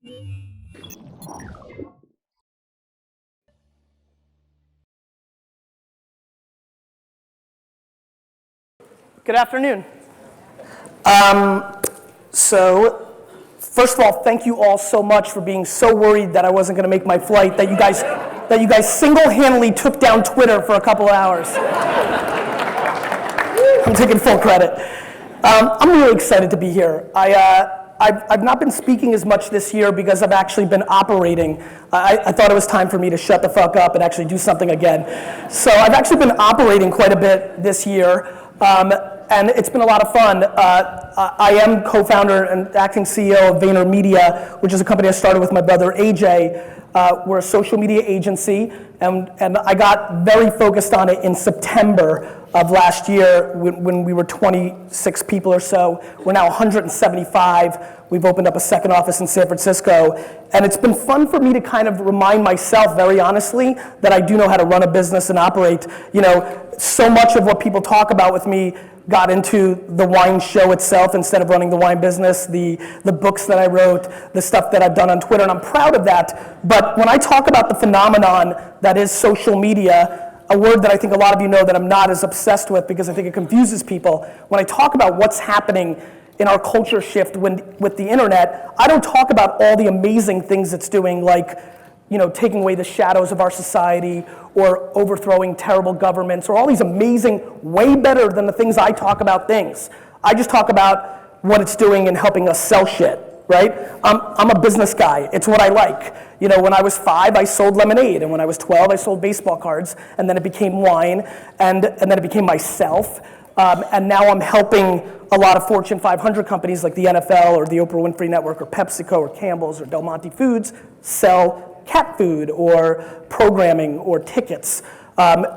Good afternoon. So, first of all, thank you all so much for being so worried that I wasn't going to make my flight, that you guys single-handedly took down Twitter for a couple of hours. I'm taking full credit. I'm really excited to be here. I've not been speaking as much this year because I've actually been operating. I thought it was time for me to shut the fuck up and actually do something again. So I've actually been operating quite a bit this year. And it's been a lot of fun. I am co-founder and acting CEO of VaynerMedia, which is a company I started with my brother AJ. We're a social media agency, and I got very focused on it in September of last year when we were 26 people or so. We're now 175. We've opened up a second office in San Francisco. And it's been fun for me to kind of remind myself, very honestly, that I do know how to run a business and operate. You know, so much of what people talk about with me got into the wine show itself instead of running the wine business, the books that I wrote, the stuff that I've done on Twitter, and I'm proud of that. But when I talk about the phenomenon that is social media, a word that I think a lot of you know that I'm not as obsessed with because I think it confuses people, when I talk about what's happening in our culture shift with the internet, I don't talk about all the amazing things it's doing, like, you know, taking away the shadows of our society or overthrowing terrible governments or all these amazing, way better than the things I talk about things. I just talk about what it's doing and helping us sell shit, right? I'm a business guy. It's what I like. You know, when I was 5, I sold lemonade, and when I was 12, I sold baseball cards, and then it became wine, and then it became myself. And now I'm helping a lot of Fortune 500 companies like the NFL or the Oprah Winfrey Network or PepsiCo or Campbell's or Del Monte Foods sell cat food or programming or tickets.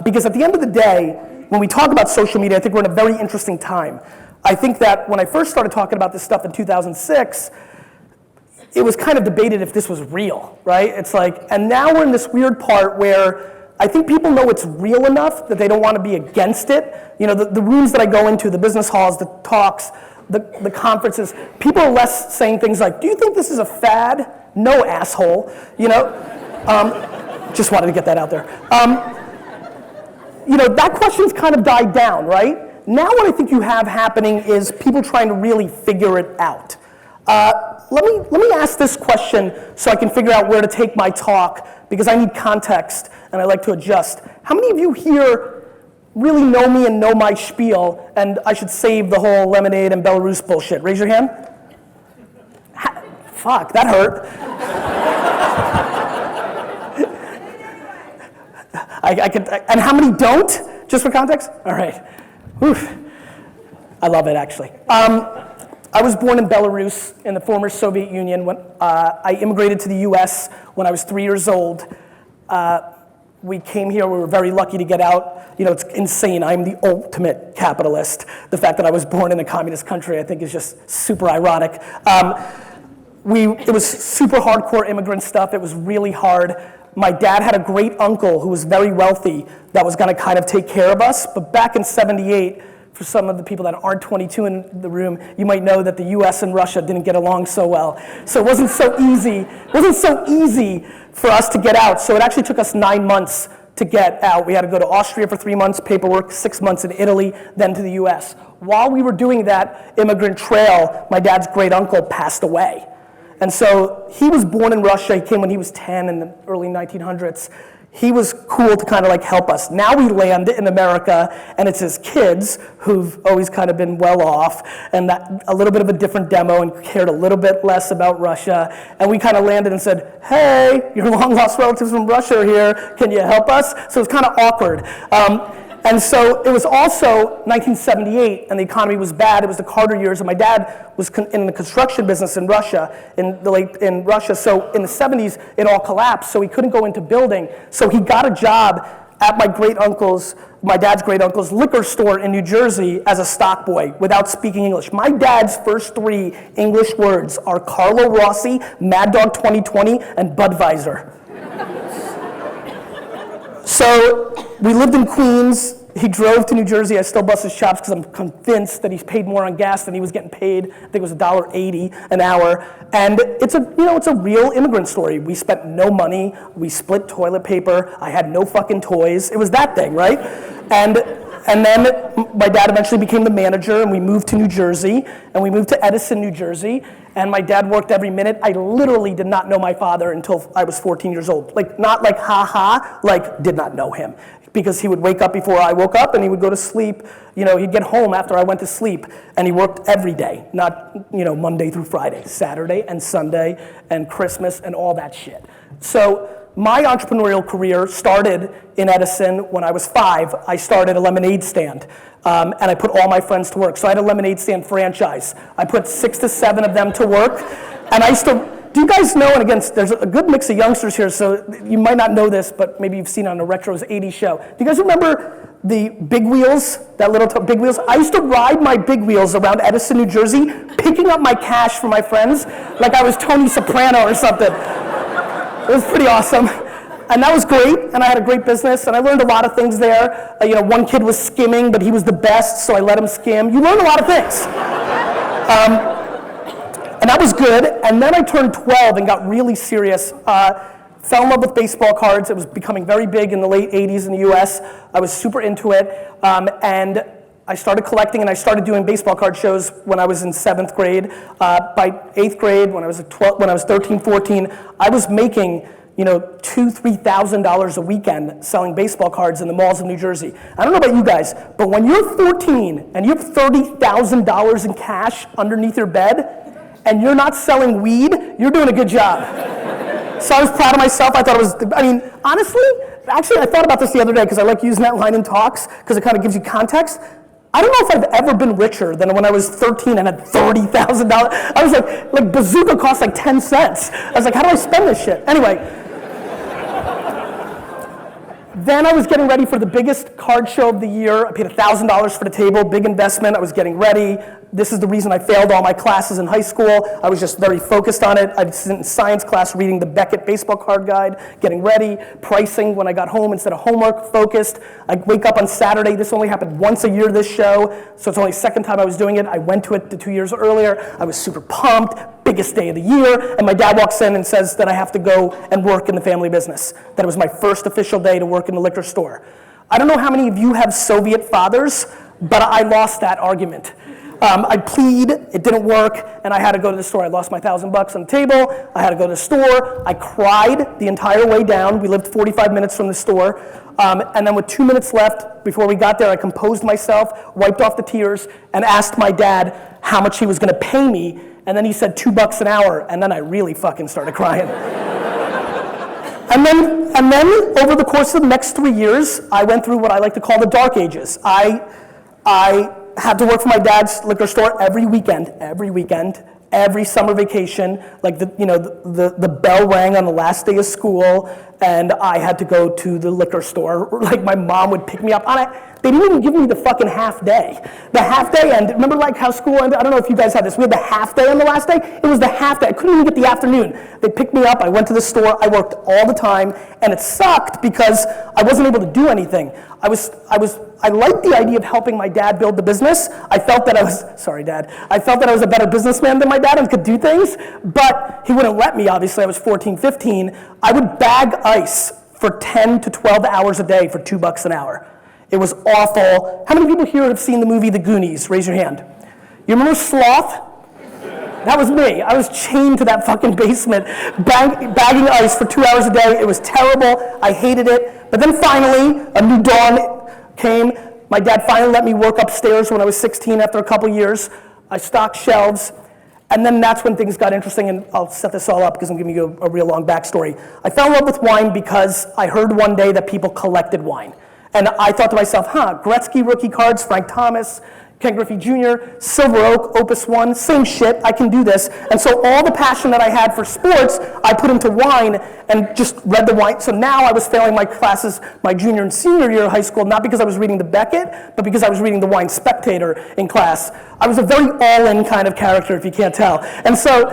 Because at the end of the day, when we talk about social media, I think we're in a very interesting time. I think that when I first started talking about this stuff in 2006, it was kind of debated if this was real, right? It's like, and now we're in this weird part where I think people know it's real enough that they don't want to be against it. You know, the rooms that I go into, the business halls, the talks, the conferences, people are less saying things like, do you think this is a fad? No, asshole, you know? Just wanted to get that out there. You know, that question's kind of died down, right? Now what I think you have happening is people trying to really figure it out. Let me ask this question so I can figure out where to take my talk, because I need context and I like to adjust. How many of you here really know me and know my spiel, and I should save the whole lemonade and Belarus bullshit? Raise your hand. Fuck, that hurt. I can, and how many don't? Just for context? All right. Oof. I love it, actually. I was born in Belarus in the former Soviet Union. When I immigrated to the US when I was 3 years old. We came here, we were very lucky to get out. You know, it's insane, I'm the ultimate capitalist. The fact that I was born in a communist country I think is just super ironic. It was super hardcore immigrant stuff, it was really hard. My dad had a great uncle who was very wealthy that was gonna kind of take care of us, but back in '78, for some of the people that aren't 22 in the room, you might know that the US and Russia didn't get along so well. So it wasn't so easy for us to get out. So it actually took us 9 months to get out. We had to go to Austria for 3 months, paperwork, 6 months in Italy, then to the US. While we were doing that immigrant trail, my dad's great uncle passed away. And so he was born in Russia, he came when he was 10 in the early 1900s. He was cool to kind of like help us. Now we land in America, and it's his kids who've always kind of been well off, and that a little bit of a different demo and cared a little bit less about Russia. And we kind of landed and said, hey, your long lost relatives from Russia are here, can you help us? So it's kind of awkward. And so it was also 1978, and the economy was bad. It was the Carter years, and my dad was in the construction business in Russia, in Russia. So in the 70s, it all collapsed, so he couldn't go into building. So he got a job at my dad's great uncle's liquor store in New Jersey as a stock boy without speaking English. My dad's first 3 English words are Carlo Rossi, Mad Dog 2020, and Budweiser. So we lived in Queens, He drove to New Jersey. I still bust his chops because I'm convinced that he's paid more on gas than he was getting paid. I think it was $1.80 an hour. And it's a real immigrant story. We spent no money. We split toilet paper. I had no fucking toys. It was that thing, right? And then my dad eventually became the manager, and we moved to New Jersey, and we moved to Edison, New Jersey. And my dad worked every minute. I literally did not know my father until I was 14 years old. Like, not like ha-ha, like did not know him. Because he would wake up before I woke up and he would go to sleep. He'd get home after I went to sleep, and he worked every day, not Monday through Friday, Saturday and Sunday and Christmas and all that shit. So my entrepreneurial career started in Edison when I was 5. I started a lemonade stand, and I put all my friends to work. So I had a lemonade stand franchise. I put 6 to 7 of them to work, and I used to. Do you guys know, and again, there's a good mix of youngsters here, so you might not know this, but maybe you've seen it on a Retro's 80s show. Do you guys remember the big wheels, that little big wheels? I used to ride my big wheels around Edison, New Jersey, picking up my cash for my friends like I was Tony Soprano or something. It was pretty awesome. And that was great, and I had a great business, and I learned a lot of things there. One kid was skimming, but he was the best, so I let him skim. You learn a lot of things. And that was good, and then I turned 12 and got really serious. Fell in love with baseball cards. It was becoming very big in the late 80s in the US. I was super into it, and I started collecting, and I started doing baseball card shows when I was in 7th grade. By 8th grade, when I was 13, 14, I was making $2,000, $3,000 a weekend selling baseball cards in the malls of New Jersey. I don't know about you guys, but when you're 14 and you have $30,000 in cash underneath your bed, and you're not selling weed, you're doing a good job. So I was proud of myself. I thought it was, honestly, I thought about this the other day because I like using that line in talks because it kind of gives you context. I don't know if I've ever been richer than when I was 13 and had $30,000. I was like bazooka cost like 10 cents. I was like, how do I spend this shit? Anyway. Then I was getting ready for the biggest card show of the year. I paid $1,000 for the table, big investment. I was getting ready. This is the reason I failed all my classes in high school. I was just very focused on it. I was in science class reading the Beckett baseball card guide, getting ready, pricing when I got home instead of homework, focused. I wake up on Saturday. This only happened once a year, this show, so it's only the second time I was doing it. I went to it the 2 years earlier. I was super pumped, biggest day of the year, and my dad walks in and says that I have to go and work in the family business. That it was my first official day to work in the liquor store. I don't know how many of you have Soviet fathers, but I lost that argument. I plead, it didn't work, and I had to go to the store. I lost my $1,000 on the table. I had to go to the store. I cried the entire way down. We lived 45 minutes from the store. And then with 2 minutes left before we got there, I composed myself, wiped off the tears, and asked my dad how much he was going to pay me. And then he said $2 an hour, and then I really fucking started crying. And then over the course of the next 3 years, I went through what I like to call the dark ages. I had to work for my dad's liquor store every weekend, every summer vacation. Like the bell rang on the last day of school, and I had to go to the liquor store. Like my mom would pick me up on it. They didn't even give me the fucking half day. The half day end, remember like how school ended? I don't know if you guys had this. We had the half day on the last day. It was the half day. I couldn't even get the afternoon. They picked me up, I went to the store, I worked all the time, and it sucked because I wasn't able to do anything. I liked the idea of helping my dad build the business. I felt that I was a better businessman than my dad and could do things, but he wouldn't let me, obviously. I was 14, 15. I would bag ice for 10 to 12 hours a day for $2 an hour. It was awful. How many people here have seen the movie The Goonies? Raise your hand. You remember Sloth? That was me. I was chained to that fucking basement, bagging ice for 2 hours a day. It was terrible. I hated it. But then finally, a new dawn came. My dad finally let me work upstairs when I was 16 after a couple years. I stocked shelves. And then that's when things got interesting, and I'll set this all up because I'm giving you a real long backstory. I fell in love with wine because I heard one day that people collected wine. And I thought to myself, Gretzky rookie cards, Frank Thomas, Ken Griffey Jr., Silver Oak, Opus One, same shit, I can do this. And so all the passion that I had for sports, I put into wine and just read the wine. So now I was failing my classes my junior and senior year of high school, not because I was reading the Beckett, but because I was reading the Wine Spectator in class. I was a very all-in kind of character, if you can't tell. And so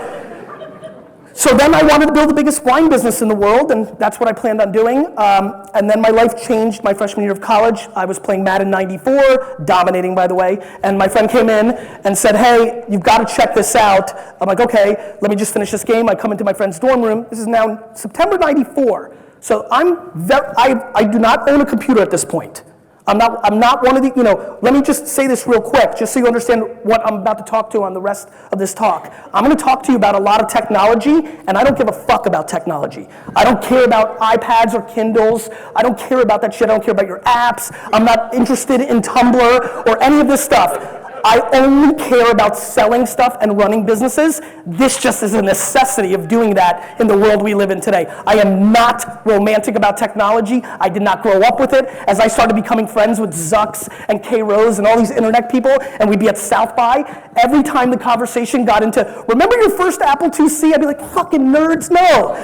So then I wanted to build the biggest wine business in the world, and that's what I planned on doing. And then my life changed my freshman year of college. I was playing Madden 94, dominating, by the way, and my friend came in and said, hey, you've got to check this out. I'm like, okay, let me just finish this game. I come into my friend's dorm room. This is now September 94. So I do not own a computer at this point. I'm not one of the, let me just say this real quick, just so you understand what I'm about to talk to on the rest of this talk. I'm going to talk to you about a lot of technology, and I don't give a fuck about technology. I don't care about iPads or Kindles. I don't care about that shit. I don't care about your apps. I'm not interested in Tumblr or any of this stuff. I only care about selling stuff and running businesses. This just is a necessity of doing that in the world we live in today. I am not romantic about technology. I did not grow up with it. As I started becoming friends with Zucks and K. Rose and all these internet people, and we'd be at South by, every time the conversation got into, remember your first Apple IIc? I'd be like, fucking nerds, no.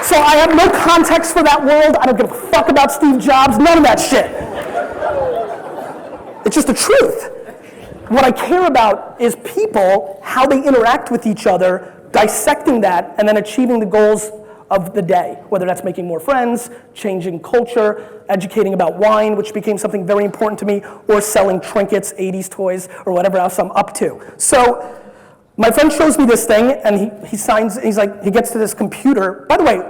So I have no context for that world. I don't give a fuck about Steve Jobs, none of that shit. It's just the truth. What I care about is people, how they interact with each other, dissecting that, and then achieving the goals of the day, whether that's making more friends, changing culture, educating about wine, which became something very important to me, or selling trinkets, 80s toys, or whatever else I'm up to. So my friend shows me this thing, and he signs, he's like, he gets to this computer. By the way,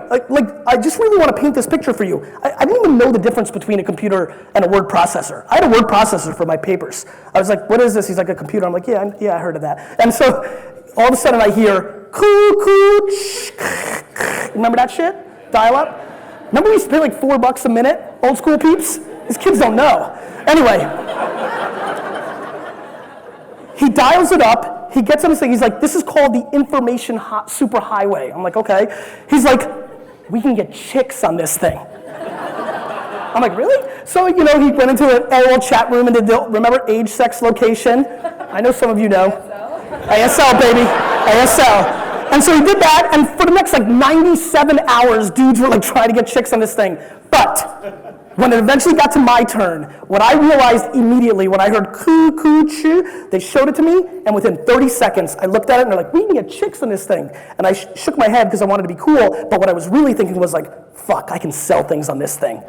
I just really want to paint this picture for you. I didn't even know the difference between a computer and a word processor. I had a word processor for my papers. I was like, what is this? He's like, a computer. I'm like, yeah, I heard of that. And so all of a sudden I hear, coo, remember that shit? Dial up? Remember we used to pay like $4 a minute? Old school peeps? These kids don't know. Anyway, he dials it up. He gets on this thing, he's like, this is called the information superhighway. I'm like, okay. He's like, we can get chicks on this thing. I'm like, really? So, he went into an AOL chat room and did, remember age, sex, location? I know some of you know. ASL, baby, ASL. And so he did that, and for the next 97 hours, dudes were trying to get chicks on this thing. But when it eventually got to my turn, what I realized immediately when I heard coo, choo, they showed it to me, and within 30 seconds, I looked at it and they're like, we can get chicks on this thing. And I shook my head because I wanted to be cool, but what I was really thinking was fuck, I can sell things on this thing.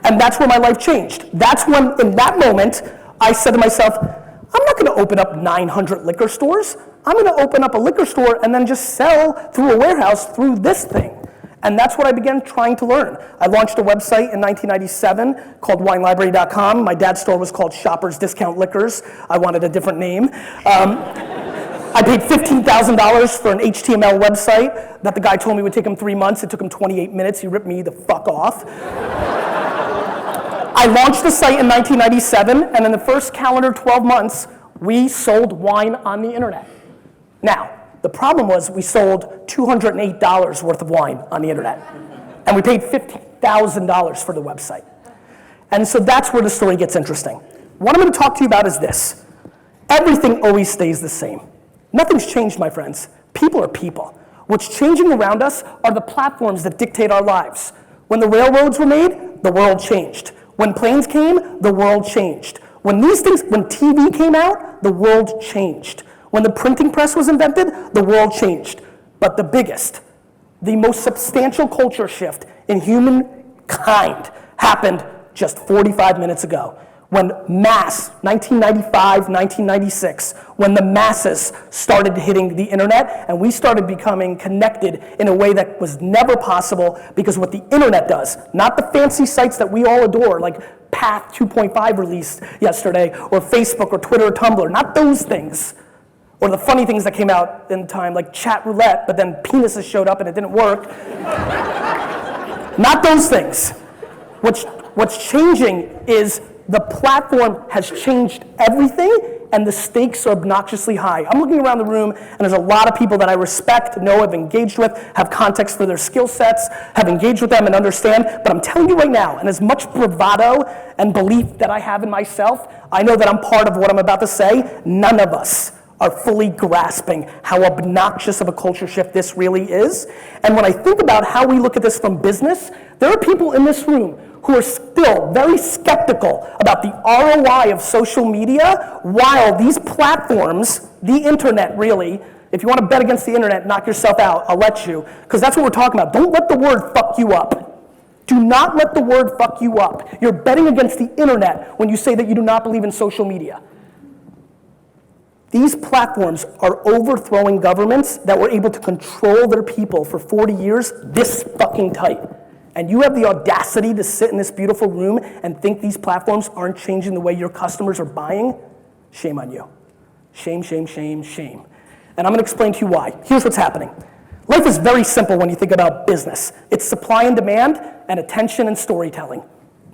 And that's where my life changed. That's when, in that moment, I said to myself, I'm not gonna open up 900 liquor stores. I'm gonna open up a liquor store and then just sell through a warehouse through this thing. And that's what I began trying to learn. I launched a website in 1997 called winelibrary.com. My dad's store was called Shoppers Discount Liquors. I wanted a different name. I paid $15,000 for an HTML website that the guy told me would take him 3 months. It took him 28 minutes. He ripped me the fuck off. I launched the site in 1997, and in the first calendar 12 months, we sold wine on the internet. Now, the problem was we sold $208 worth of wine on the internet, and we paid $15,000 for the website. And so that's where the story gets interesting. What I'm going to talk to you about is this. Everything always stays the same. Nothing's changed, my friends. People are people. What's changing around us are the platforms that dictate our lives. When the railroads were made, the world changed. When planes came, the world changed. When TV came out, the world changed. When the printing press was invented, the world changed. But the biggest, the most substantial culture shift in humankind happened just 45 minutes ago. When 1995, 1996, when the masses started hitting the internet and we started becoming connected in a way that was never possible because what the internet does, not the fancy sites that we all adore, like Path 2.5 released yesterday, or Facebook or Twitter or Tumblr, not those things. Or the funny things that came out in time, like chat roulette, but then penises showed up and it didn't work. Not those things. What's changing is the platform has changed everything, and the stakes are obnoxiously high. I'm looking around the room, and there's a lot of people that I respect, know, have engaged with, have context for their skill sets, have engaged with them and understand, but I'm telling you right now, and as much bravado and belief that I have in myself, I know that I'm part of what I'm about to say. None of us are fully grasping how obnoxious of a culture shift this really is. And when I think about how we look at this from business, there are people in this room who are still very skeptical about the ROI of social media, while these platforms, the internet really, if you want to bet against the internet, knock yourself out, I'll let you, because that's what we're talking about. Don't let the word fuck you up. Do not let the word fuck you up. You're betting against the internet when you say that you do not believe in social media. These platforms are overthrowing governments that were able to control their people for 40 years this fucking tight. And you have the audacity to sit in this beautiful room and think these platforms aren't changing the way your customers are buying? Shame on you. Shame, shame, shame, shame. And I'm gonna explain to you why. Here's what's happening. Life is very simple when you think about business. It's supply and demand and attention and storytelling.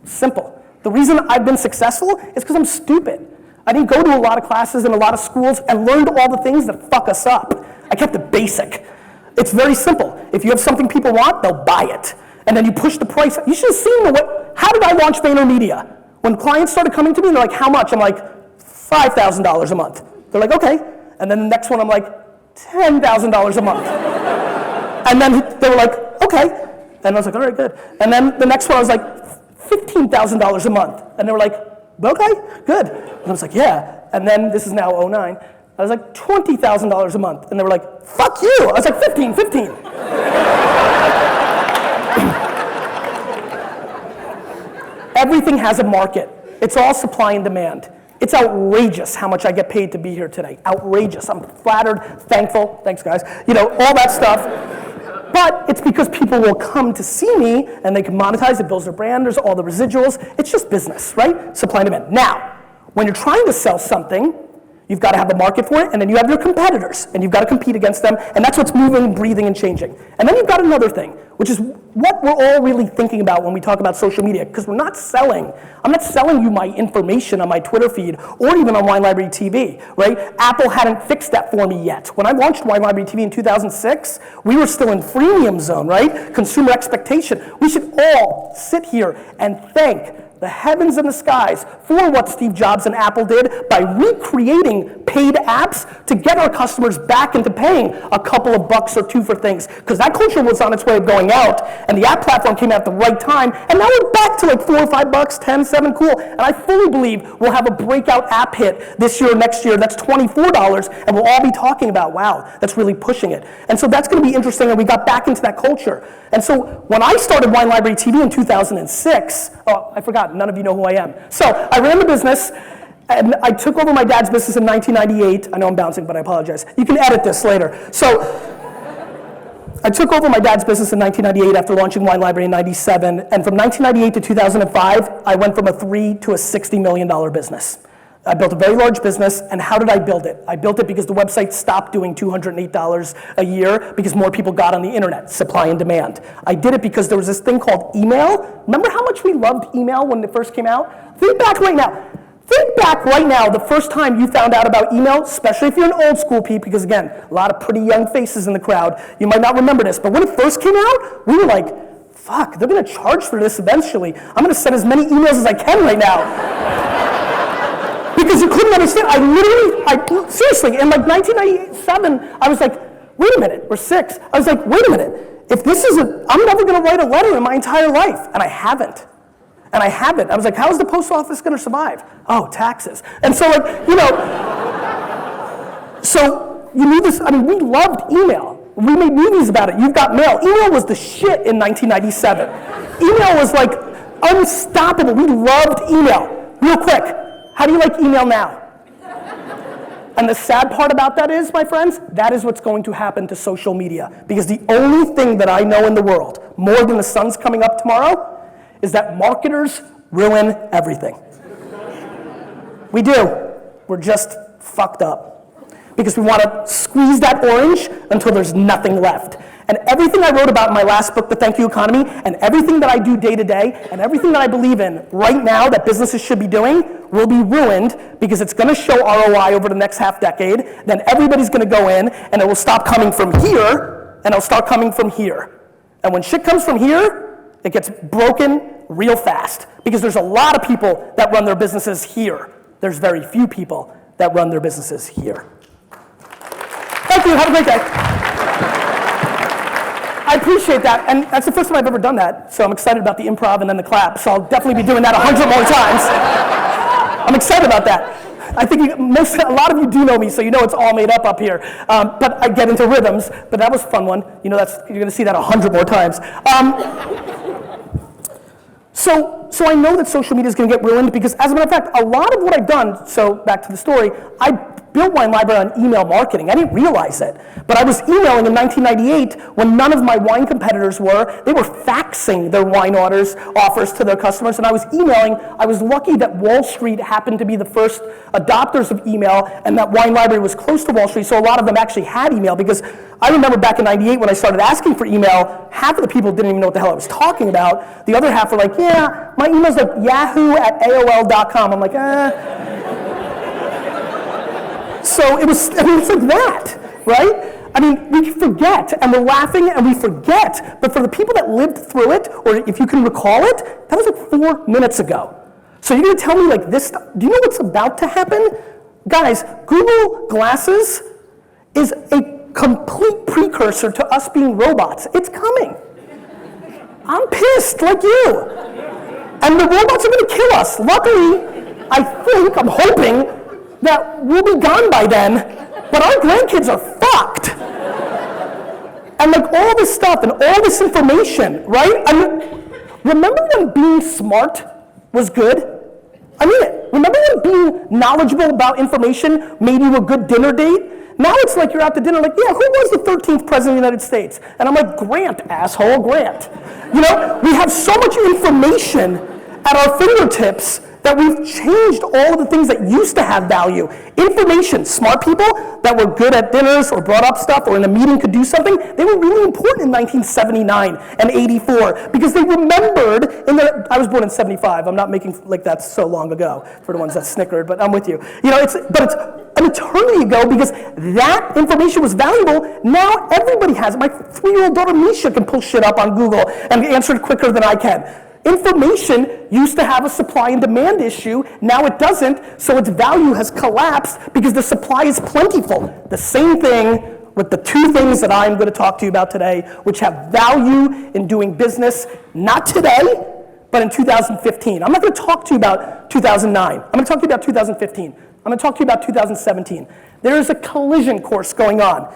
Simple. The reason I've been successful is because I'm stupid. I didn't go to a lot of classes in a lot of schools and learned all the things that fuck us up. I kept it basic. It's very simple. If you have something people want, they'll buy it. And then you push the price. You should have seen how did I launch VaynerMedia? When clients started coming to me, they're like, how much? I'm like, $5,000 a month. They're like, okay. And then the next one, I'm like, $10,000 a month. And then they were like, okay. And I was like, all right, good. And then the next one, I was like, $15,000 a month. And they were like, okay, good. And I was like, yeah. And then this is now '09. I was like, $20,000 a month. And they were like, fuck you. I was like, 15. Everything has a market. It's all supply and demand. It's outrageous how much I get paid to be here today. Outrageous. I'm flattered, thankful. Thanks, guys. You know, all that stuff. But it's because people will come to see me and they can monetize, it builds their brand, there's all the residuals. It's just business, right? Supply and demand. Now, when you're trying to sell something, you've got to have a market for it, and then you have your competitors, and you've got to compete against them, and that's what's moving, breathing, and changing. And then you've got another thing, which is what we're all really thinking about when we talk about social media, because we're not selling. I'm not selling you my information on my Twitter feed, or even on Wine Library TV, right? Apple hadn't fixed that for me yet. When I launched Wine Library TV in 2006, we were still in freemium zone, right? Consumer expectation. We should all sit here and thank the heavens and the skies for what Steve Jobs and Apple did by recreating paid apps to get our customers back into paying a couple of bucks or two for things. Because that culture was on its way of going out, and the app platform came out at the right time, and now we're back to like $4 or $5, 10, 7, cool. And I fully believe we'll have a breakout app hit this year or next year that's $24, and we'll all be talking about, wow, that's really pushing it. And so that's gonna be interesting, and we got back into that culture. And so when I started Wine Library TV in 2006, oh, I forgot, none of you know who I am. So I ran the business, and I took over my dad's business in 1998. I know I'm bouncing, but I apologize. You can edit this later. So I took over my dad's business in 1998 after launching Wine Library in 97, and from 1998 to 2005, I went from a $3 to a $60 million business. I built a very large business, and how did I build it? I built it because the website stopped doing $208 a year because more people got on the internet, supply and demand. I did it because there was this thing called email. Remember how much we loved email when it first came out? Think back right now. Think back right now, the first time you found out about email, especially if you're an old school peep, because again, a lot of pretty young faces in the crowd. You might not remember this, but when it first came out, we were like, fuck, they're gonna charge for this eventually. I'm gonna send as many emails as I can right now. Because you couldn't understand. Seriously, in like 1997, I was like, wait a minute, we're 6. I was like, wait a minute, if this isn't, I'm never gonna write a letter in my entire life. And I haven't. I was like, how is the post office gonna survive? Oh, taxes. And so like, you know, so you knew this, I mean, we loved email. We made movies about it. You've got mail. Email was the shit in 1997. Email was like unstoppable. We loved email. Real quick. How do you like email now? And the sad part about that is, my friends, that is what's going to happen to social media. Because the only thing that I know in the world, more than the sun's coming up tomorrow, is that marketers ruin everything. We do. We're just fucked up. Because we want to squeeze that orange until there's nothing left. And everything I wrote about in my last book, The Thank You Economy, and everything that I do day to day, and everything that I believe in right now that businesses should be doing will be ruined because it's going to show ROI over the next half decade. Then everybody's going to go in, and it will stop coming from here, and it'll start coming from here. And when shit comes from here, it gets broken real fast because there's a lot of people that run their businesses here. There's very few people that run their businesses here. Thank you. Have a great day. I appreciate that, and that's the first time I've ever done that, so I'm excited about the improv and then the clap, so I'll definitely be doing that 100 more times. I'm excited about that. I think a lot of you do know me, so you know it's all made up here, but I get into rhythms, but that was a fun one. You know, you're gonna see that 100 more times. So I know that social media is going to get ruined because, as a matter of fact, a lot of what I've done, so back to the story, I built Wine Library on email marketing. I didn't realize it, but I was emailing in 1998 when none of my wine competitors were. They were faxing their wine offers to their customers, and I was emailing. I was lucky that Wall Street happened to be the first adopters of email, and that Wine Library was close to Wall Street, so a lot of them actually had email, because I remember back in 98 when I started asking for email, half of the people didn't even know what the hell I was talking about. The other half were like, yeah, my email's like yahoo@aol.com. I'm like, So it was, it's like that, right? I mean, we forget, and we're laughing and we forget, but for the people that lived through it, or if you can recall it, that was like 4 minutes ago. So you're gonna tell me like this stuff, do you know what's about to happen? Guys, Google Glasses is a complete precursor to us being robots. It's coming. I'm pissed like you. And the robots are gonna kill us. Luckily, I'm hoping that we'll be gone by then, but our grandkids are fucked. And like all this stuff and all this information, right? I mean, remember when being smart was good? I mean it. Remember when being knowledgeable about information made you a good dinner date? Now it's like you're out to dinner like, yeah, who was the 13th president of the United States? And I'm like, Grant, asshole, Grant. You know, we have so much information at our fingertips that we've changed all of the things that used to have value. Information, smart people that were good at dinners or brought up stuff or in a meeting could do something, they were really important in 1979 and 84 because they remembered I was born in 75, I'm not making like that so long ago for the ones that snickered, but I'm with you. You know, it's an eternity ago because that information was valuable. Now everybody has it. My 3-year-old daughter Misha can pull shit up on Google and answer it quicker than I can. Information used to have a supply and demand issue, now it doesn't, so its value has collapsed because the supply is plentiful. The same thing with the two things that I'm going to talk to you about today, which have value in doing business, not today, but in 2015. I'm not going to talk to you about 2009. I'm going to talk to you about 2015. I'm going to talk to you about 2017. There is a collision course going on.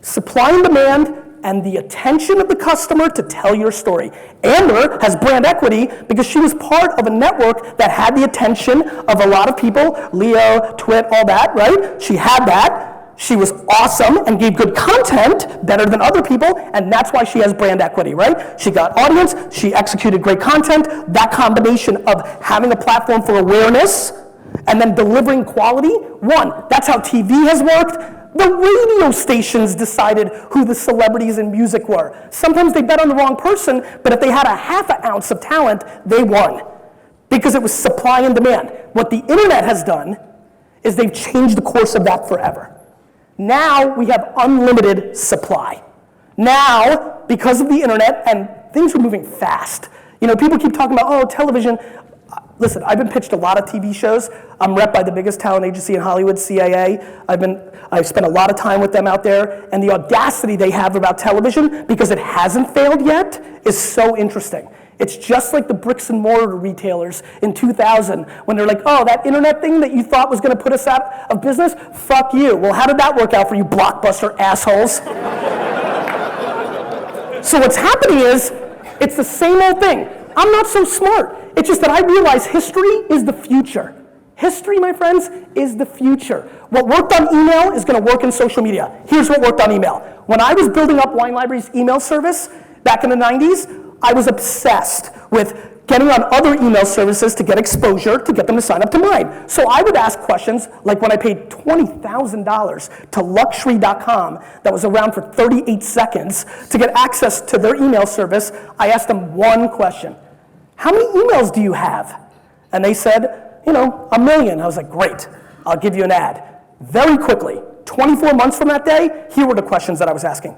Supply and demand and the attention of the customer to tell your story. Amber has brand equity because she was part of a network that had the attention of a lot of people, Leo, Twit, all that, right? She had that. She was awesome and gave good content, better than other people, and that's why she has brand equity, right? She got audience, she executed great content. That combination of having a platform for awareness and then delivering quality, that's how TV has worked. The radio stations decided who the celebrities in music were. Sometimes they bet on the wrong person, but if they had a half an ounce of talent, they won. Because it was supply and demand. What the internet has done is they've changed the course of that forever. Now we have unlimited supply. Now, because of the internet, and things are moving fast. You know, people keep talking about, television. Listen, I've been pitched a lot of TV shows. I'm rep by the biggest talent agency in Hollywood, CAA. I've spent a lot of time with them out there, and the audacity they have about television, because it hasn't failed yet, is so interesting. It's just like the bricks and mortar retailers in 2000, when they're like, that internet thing that you thought was gonna put us out of business, fuck you. Well, how did that work out for you, Blockbuster assholes? So what's happening is, it's the same old thing. I'm not so smart. It's just that I realize history is the future. History, my friends, is the future. What worked on email is going to work in social media. Here's what worked on email. When I was building up Wine Library's email service back in the 90s, I was obsessed with getting on other email services to get exposure, to get them to sign up to mine. So I would ask questions like when I paid $20,000 to luxury.com that was around for 38 seconds to get access to their email service, I asked them one question. How many emails do you have? And they said, 1 million. I was like, great, I'll give you an ad. Very quickly, 24 months from that day, here were the questions that I was asking.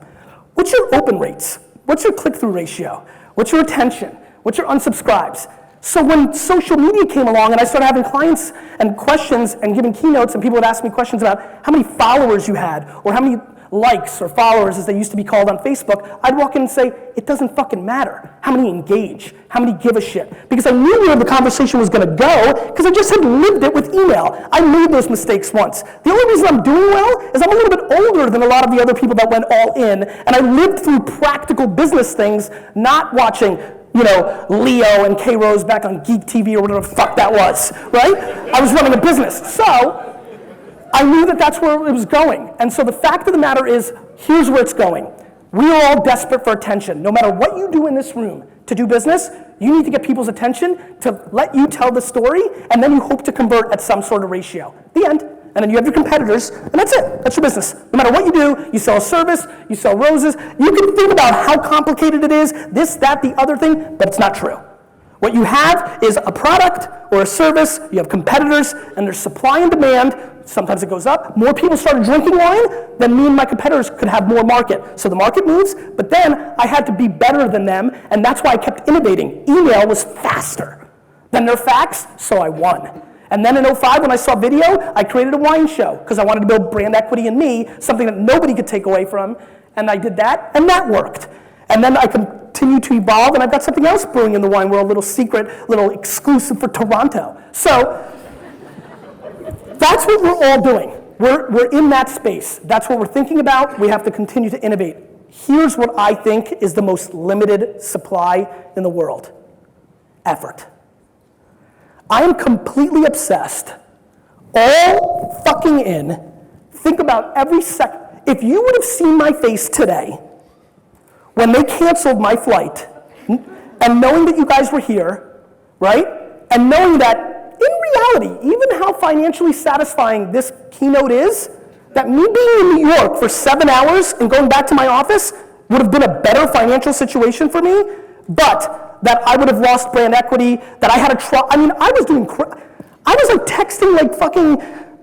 What's your open rates? What's your click-through ratio? What's your retention? What's your unsubscribes? So when social media came along and I started having clients and questions and giving keynotes and people would ask me questions about how many followers you had or how many likes or followers, as they used to be called on Facebook, I'd walk in and say, it doesn't fucking matter how many engage, how many give a shit. Because I knew where the conversation was gonna go, because I just had lived it with email. I made those mistakes once. The only reason I'm doing well is I'm a little bit older than a lot of the other people that went all in, and I lived through practical business things, not watching Leo and K. Rose back on Geek TV or whatever the fuck that was, right? I was running a business. So, I knew that that's where it was going. And so the fact of the matter is, here's where it's going. We are all desperate for attention. No matter what you do in this room to do business, you need to get people's attention to let you tell the story, and then you hope to convert at some sort of ratio. The end. And then you have your competitors, and that's it. That's your business. No matter what you do, you sell a service, you sell roses. You can think about how complicated it is, this, that, the other thing, but it's not true. What you have is a product or a service, you have competitors, and there's supply and demand. Sometimes it goes up. More people started drinking wine, then me and my competitors could have more market. So the market moves, but then I had to be better than them, and that's why I kept innovating. Email was faster than their fax, so I won. And then in '05, when I saw video, I created a wine show, because I wanted to build brand equity in me, something that nobody could take away from, and I did that, and that worked. And then I continue to evolve, and I've got something else brewing in the wine world, a little secret, little exclusive for Toronto. So, that's what we're all doing. We're in that space. That's what we're thinking about. We have to continue to innovate. Here's what I think is the most limited supply in the world. Effort. I am completely obsessed, all fucking in. Think about every second. If you would have seen my face today, when they canceled my flight, and knowing that you guys were here, right? And knowing that, in reality, even how financially satisfying this keynote is, that me being in New York for 7 hours and going back to my office would have been a better financial situation for me, but that I would have lost brand equity, that I had to try. I mean, I was like texting like fucking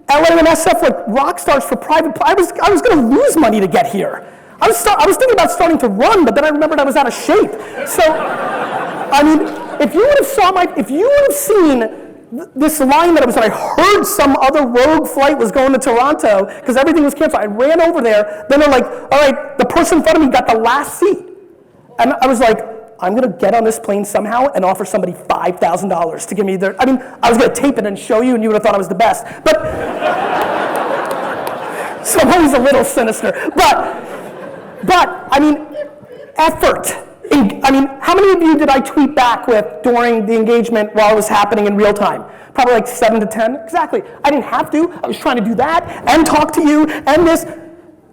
LA and SF like rock stars for private, I was gonna lose money to get here. I was thinking about starting to run, but then I remembered I was out of shape. So, I mean, if you would have seen this line that I was on, I heard some other rogue flight was going to Toronto because everything was canceled. I ran over there, then they're like, all right, the person in front of me got the last seat. And I was like, I'm gonna get on this plane somehow and offer somebody $5,000 to give me their, I mean, I was gonna tape it and show you and you would have thought I was the best. But, so I'm always a little sinister. But I mean, effort. I mean, how many of you did I tweet back with during the engagement while it was happening in real time? Probably like 7 to 10, exactly. I didn't have to, I was trying to do that and talk to you and this.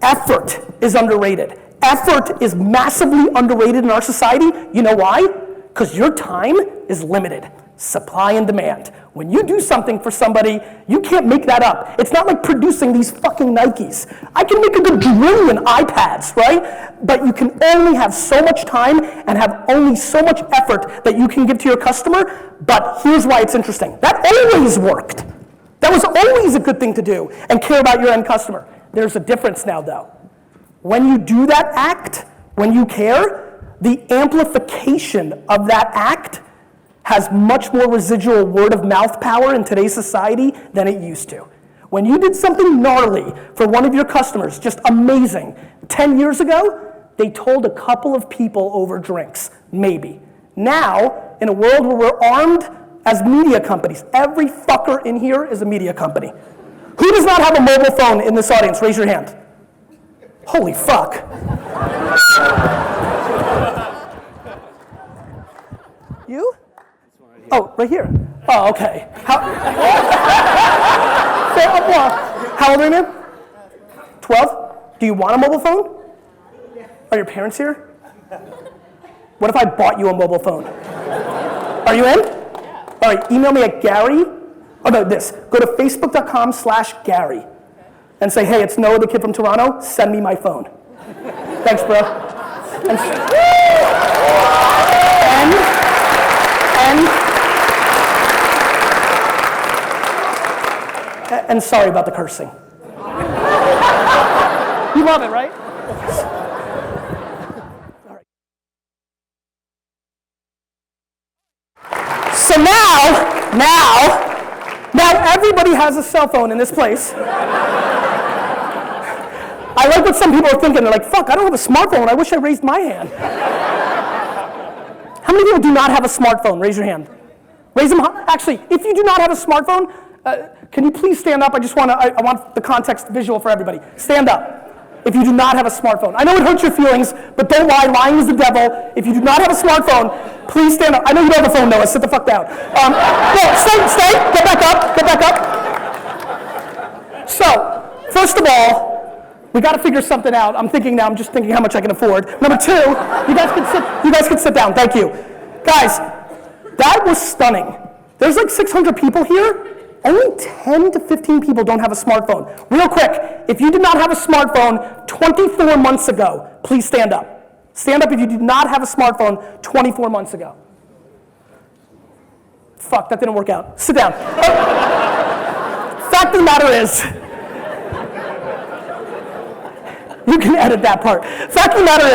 Effort is underrated. Effort is massively underrated in our society. You know why? Because your time is limited. Supply and demand. When you do something for somebody, you can't make that up. It's not like producing these fucking Nikes. I can make a quadrillion iPads, right? But you can only have so much time and have only so much effort that you can give to your customer. But here's why it's interesting. That always worked. That was always a good thing to do and care about your end customer. There's a difference now, though. When you do that act, when you care, the amplification of that act has much more residual word of mouth power in today's society than it used to. When you did something gnarly for one of your customers, just amazing, 10 years ago, they told a couple of people over drinks, maybe. Now, in a world where we're armed as media companies, every fucker in here is a media company. Who does not have a mobile phone in this audience? Raise your hand. Holy fuck. You? Oh, right here. Oh, okay. How old are you, man? 12? Do you want a mobile phone? Are your parents here? What if I bought you a mobile phone? Are you in? All right, email me at Gary. Oh, no, this. Go to facebook.com/Gary and say, hey, it's Noah, the kid from Toronto. Send me my phone. Thanks, bro. And sorry about the cursing. You love it, right? All right. So now everybody has a cell phone in this place. I I like what some people are thinking. They're like, fuck, I don't have a smartphone. I wish I raised my hand. How many people do not have a smartphone? Raise your hand. Raise them. Actually, if you do not have a smartphone, can you please stand up? I want the context visual for everybody. Stand up if you do not have a smartphone. I know it hurts your feelings, but don't lie. Lying is the devil. If you do not have a smartphone, please stand up. I know you don't have a phone, Noah. Sit the fuck down. No, stay. Get back up. So, first of all, we got to figure something out. I'm just thinking how much I can afford. Number two, you guys can sit down. Thank you. Guys, that was stunning. There's like 600 people here. Only 10 to 15 people don't have a smartphone. Real quick, if you did not have a smartphone 24 months ago, please stand up. Stand up if you did not have a smartphone 24 months ago. Fuck, that didn't work out. Sit down. Fact of the matter is, you can edit that part. Fact of the matter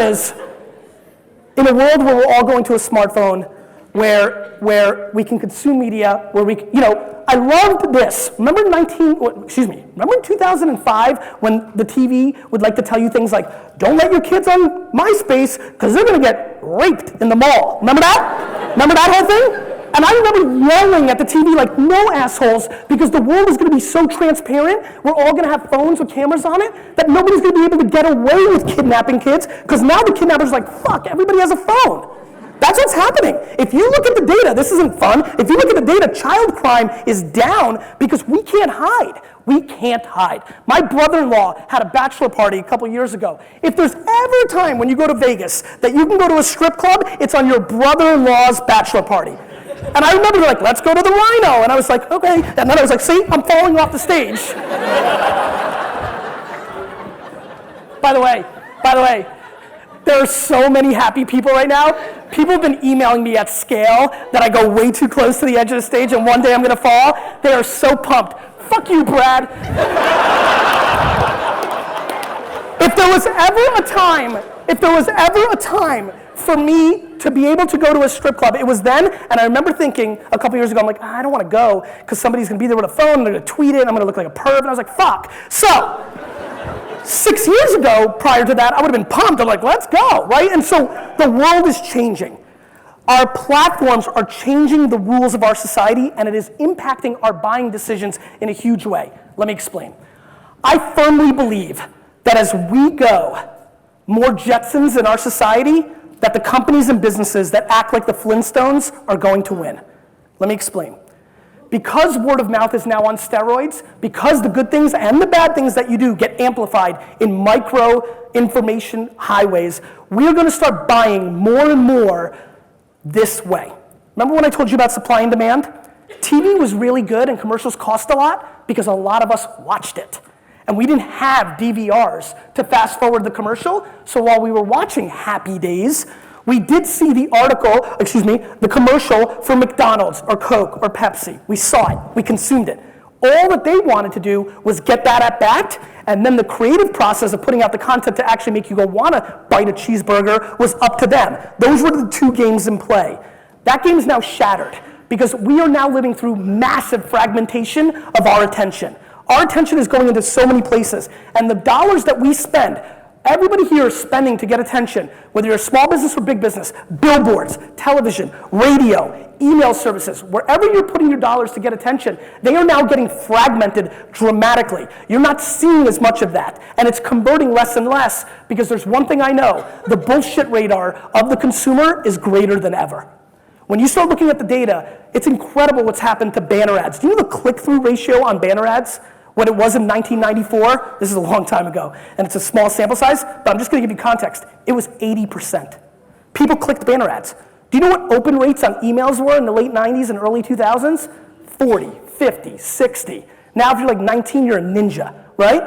is, in a world where we're all going to a smartphone, where we can consume media, I loved this. Remember in 2005 when the TV would like to tell you things like, don't let your kids on MySpace because they're going to get raped in the mall. Remember that? Remember that whole thing? And I remember yelling at the TV like no assholes because the world is going to be so transparent, we're all going to have phones with cameras on it, that nobody's going to be able to get away with kidnapping kids because now the kidnappers are like, fuck, everybody has a phone. That's what's happening. If you look at the data, this isn't fun. If you look at the data, child crime is down because we can't hide. We can't hide. My brother-in-law had a bachelor party a couple years ago. If there's ever a time when you go to Vegas that you can go to a strip club, it's on your brother-in-law's bachelor party. And I remember they're like, let's go to the Rhino. And I was like, okay. And then I was like, see, I'm falling off the stage. By the way, there are so many happy people right now. People have been emailing me at scale that I go way too close to the edge of the stage and one day I'm gonna fall. They are so pumped. Fuck you, Brad. If there was ever a time for me to be able to go to a strip club, it was then, and I remember thinking a couple years ago, I'm like, I don't wanna go because somebody's gonna be there with a phone, and they're gonna tweet it, and I'm gonna look like a perv, and I was like, fuck. So, 6 years ago, prior to that, I would have been pumped. I'm like, let's go, right? And so the world is changing. Our platforms are changing the rules of our society, and it is impacting our buying decisions in a huge way. Let me explain. I firmly believe that as we go, more Jetsons in our society, that the companies and businesses that act like the Flintstones are going to win. Let me explain. Because word of mouth is now on steroids, because the good things and the bad things that you do get amplified in micro information highways, we're gonna start buying more and more this way. Remember when I told you about supply and demand? TV was really good and commercials cost a lot because a lot of us watched it. And we didn't have DVRs to fast forward the commercial, so while we were watching Happy Days, we did see the commercial for McDonald's or Coke or Pepsi. We saw it, we consumed it. All that they wanted to do was get that at bat, and then the creative process of putting out the content to actually make you go wanna bite a cheeseburger was up to them. Those were the two games in play. That game is now shattered because we are now living through massive fragmentation of our attention. Our attention is going into so many places, and the dollars that we spend, everybody here is spending to get attention, whether you're a small business or big business, billboards, television, radio, email services, wherever you're putting your dollars to get attention, they are now getting fragmented dramatically. You're not seeing as much of that, and it's converting less and less because there's one thing I know, the bullshit radar of the consumer is greater than ever. When you start looking at the data, it's incredible what's happened to banner ads. Do you know the click-through ratio on banner ads? What it was in 1994, this is a long time ago, and it's a small sample size, but I'm just gonna give you context. It was 80%. People clicked banner ads. Do you know what open rates on emails were in the late 90s and early 2000s? 40, 50, 60. Now if you're like 19, you're a ninja, right?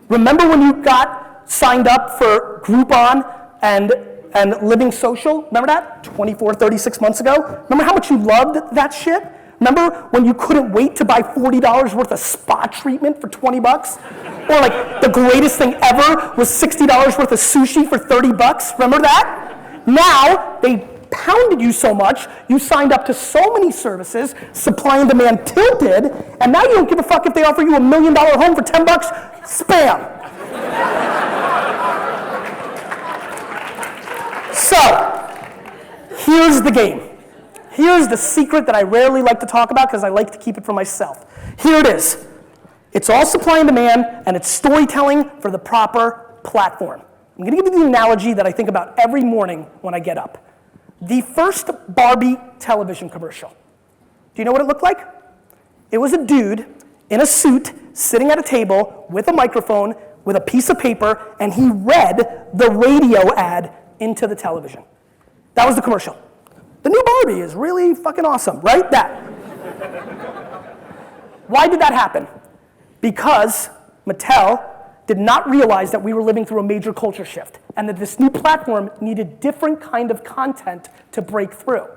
Remember when you got signed up for Groupon and Living Social? Remember that? 24, 36 months ago? Remember how much you loved that shit? Remember when you couldn't wait to buy $40 worth of spa treatment for 20 bucks? Or like the greatest thing ever was $60 worth of sushi for 30 bucks? Remember that? Now they pounded you so much, you signed up to so many services, supply and demand tilted, and now you don't give a fuck if they offer you $1 million home for 10 bucks. Spam. So, here's the game. Here's the secret that I rarely like to talk about because I like to keep it for myself. Here it is. It's all supply and demand, and it's storytelling for the proper platform. I'm going to give you the analogy that I think about every morning when I get up. The first Barbie television commercial. Do you know what it looked like? It was a dude in a suit sitting at a table with a microphone with a piece of paper, and he read the radio ad into the television. That was the commercial. The new Barbie is really fucking awesome, right? That. Why did that happen? Because Mattel did not realize that we were living through a major culture shift and that this new platform needed different kind of content to break through.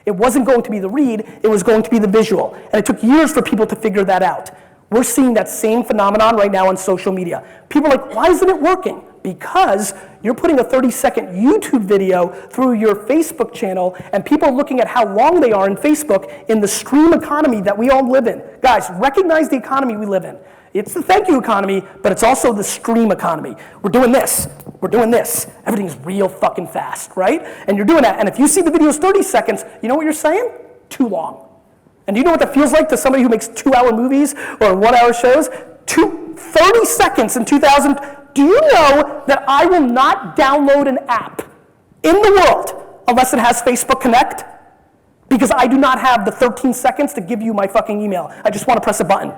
It wasn't going to be the read, it was going to be the visual. And it took years for people to figure that out. We're seeing that same phenomenon right now on social media. People are like, why isn't it working? Because you're putting a 30-second YouTube video through your Facebook channel and people are looking at how long they are in Facebook in the stream economy that we all live in. Guys, recognize the economy we live in. It's the thank you economy, but it's also the stream economy. We're doing this. We're doing this. Everything's real fucking fast, right? And you're doing that. And if you see the video is 30 seconds, you know what you're saying? Too long. And do you know what that feels like to somebody who makes 2-hour movies or 1-hour shows? 30 seconds in 2000. Do you know that I will not download an app in the world unless it has Facebook Connect? Because I do not have the 13 seconds to give you my fucking email. I just want to press a button.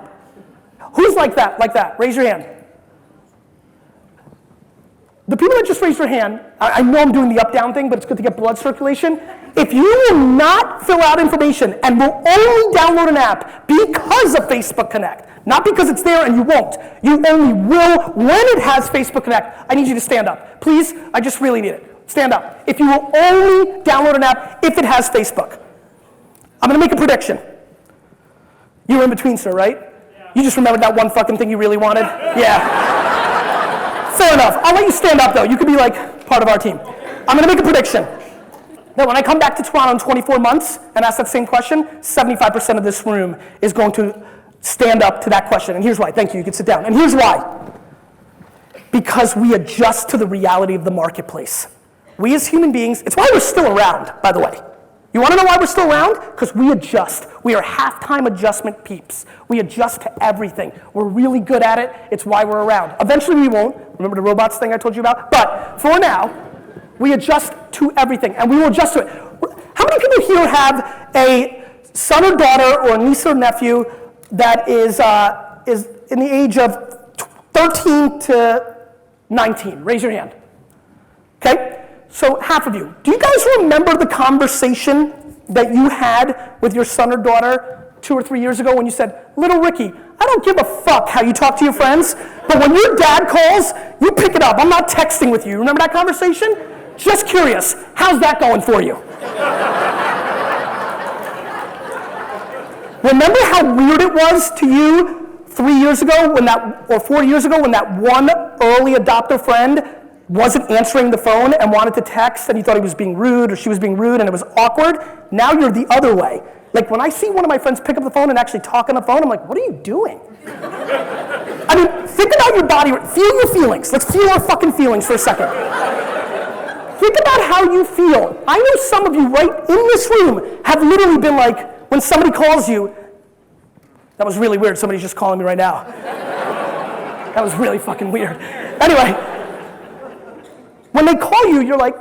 Who's like that? Like that? Raise your hand. The people that just raised their hand, I know I'm doing the up-down thing, but it's good to get blood circulation. If you will not fill out information and will only download an app because of Facebook Connect, not because it's there and you won't, you only will when it has Facebook Connect, I need you to stand up. Please, I just really need it. Stand up. If you will only download an app if it has Facebook. I'm going to make a prediction. You're in between, sir, right? Yeah. You just remembered that one fucking thing you really wanted? Yeah. Fair enough. I'll let you stand up, though. You could be, like, part of our team. I'm going to make a prediction that when I come back to Toronto in 24 months and ask that same question, 75% of this room is going to stand up to that question. And here's why. Thank you. You can sit down. And here's why. Because we adjust to the reality of the marketplace. We as human beings, it's why we're still around, by the way. You want to know why we're still around? Because we adjust. We are halftime adjustment peeps. We adjust to everything. We're really good at it. It's why we're around. Eventually we won't. Remember the robots thing I told you about? But for now, we adjust to everything, and we will adjust to it. How many people here have a son or daughter or a niece or nephew that is in the age of 13 to 19? Raise your hand. Okay? So half of you. Do you guys remember the conversation that you had with your son or daughter 2 or 3 years ago when you said, "Little Ricky, I don't give a fuck how you talk to your friends, but when your dad calls, you pick it up. I'm not texting with you." Remember that conversation? Just curious, how's that going for you? Remember how weird it was to you 3 years ago or 4 years ago when that one early adopter friend wasn't answering the phone and wanted to text and you thought he was being rude or she was being rude and it was awkward? Now you're the other way. Like when I see one of my friends pick up the phone and actually talk on the phone, I'm like, what are you doing? I mean, think about your body, feel your feelings. Let's feel our fucking feelings for a second. Think about how you feel. I know some of you right in this room have literally been like, when somebody calls you, that was really weird, somebody's just calling me right now. That was really fucking weird. Anyway, when they call you, you're like,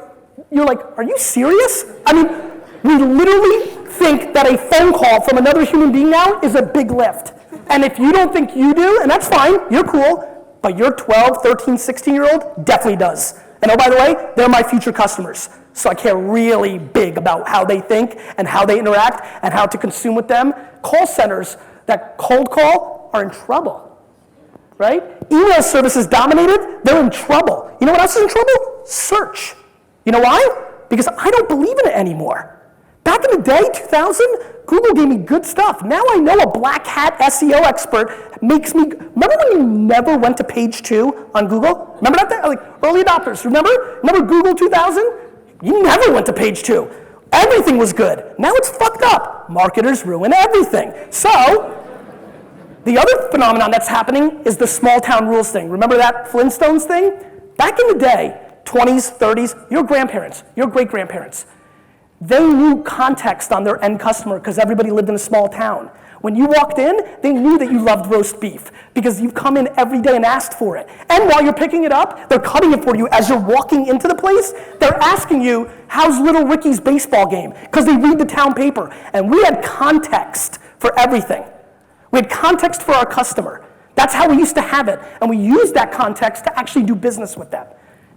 are you serious? I mean, we literally think that a phone call from another human being now is a big lift. And if you don't think you do, and that's fine, you're cool, but your 12, 13, 16-year-old definitely does. And oh, by the way, they're my future customers. So I care really big about how they think and how they interact and how to consume with them. Call centers that cold call are in trouble. Right? Email services dominated, they're in trouble. You know what else is in trouble? Search. You know why? Because I don't believe in it anymore. Back in the day, 2000, Google gave me good stuff. Now I know a black hat SEO expert makes me, remember when you never went to page 2 on Google? Remember that? Like early adopters, remember? Remember Google 2000? You never went to page 2. Everything was good. Now it's fucked up. Marketers ruin everything. So, The other phenomenon that's happening is the small town rules thing. Remember that Flintstones thing? Back in the day, 20s, 30s, your grandparents, your great-grandparents, they knew context on their end customer because everybody lived in a small town. When you walked in, they knew that you loved roast beef because you've come in every day and asked for it. And while you're picking it up, they're cutting it for you as you're walking into the place. They're asking you, how's little Ricky's baseball game? Because they read the town paper. And we had context for everything. We had context for our customer. That's how we used to have it. And we used that context to actually do business with them.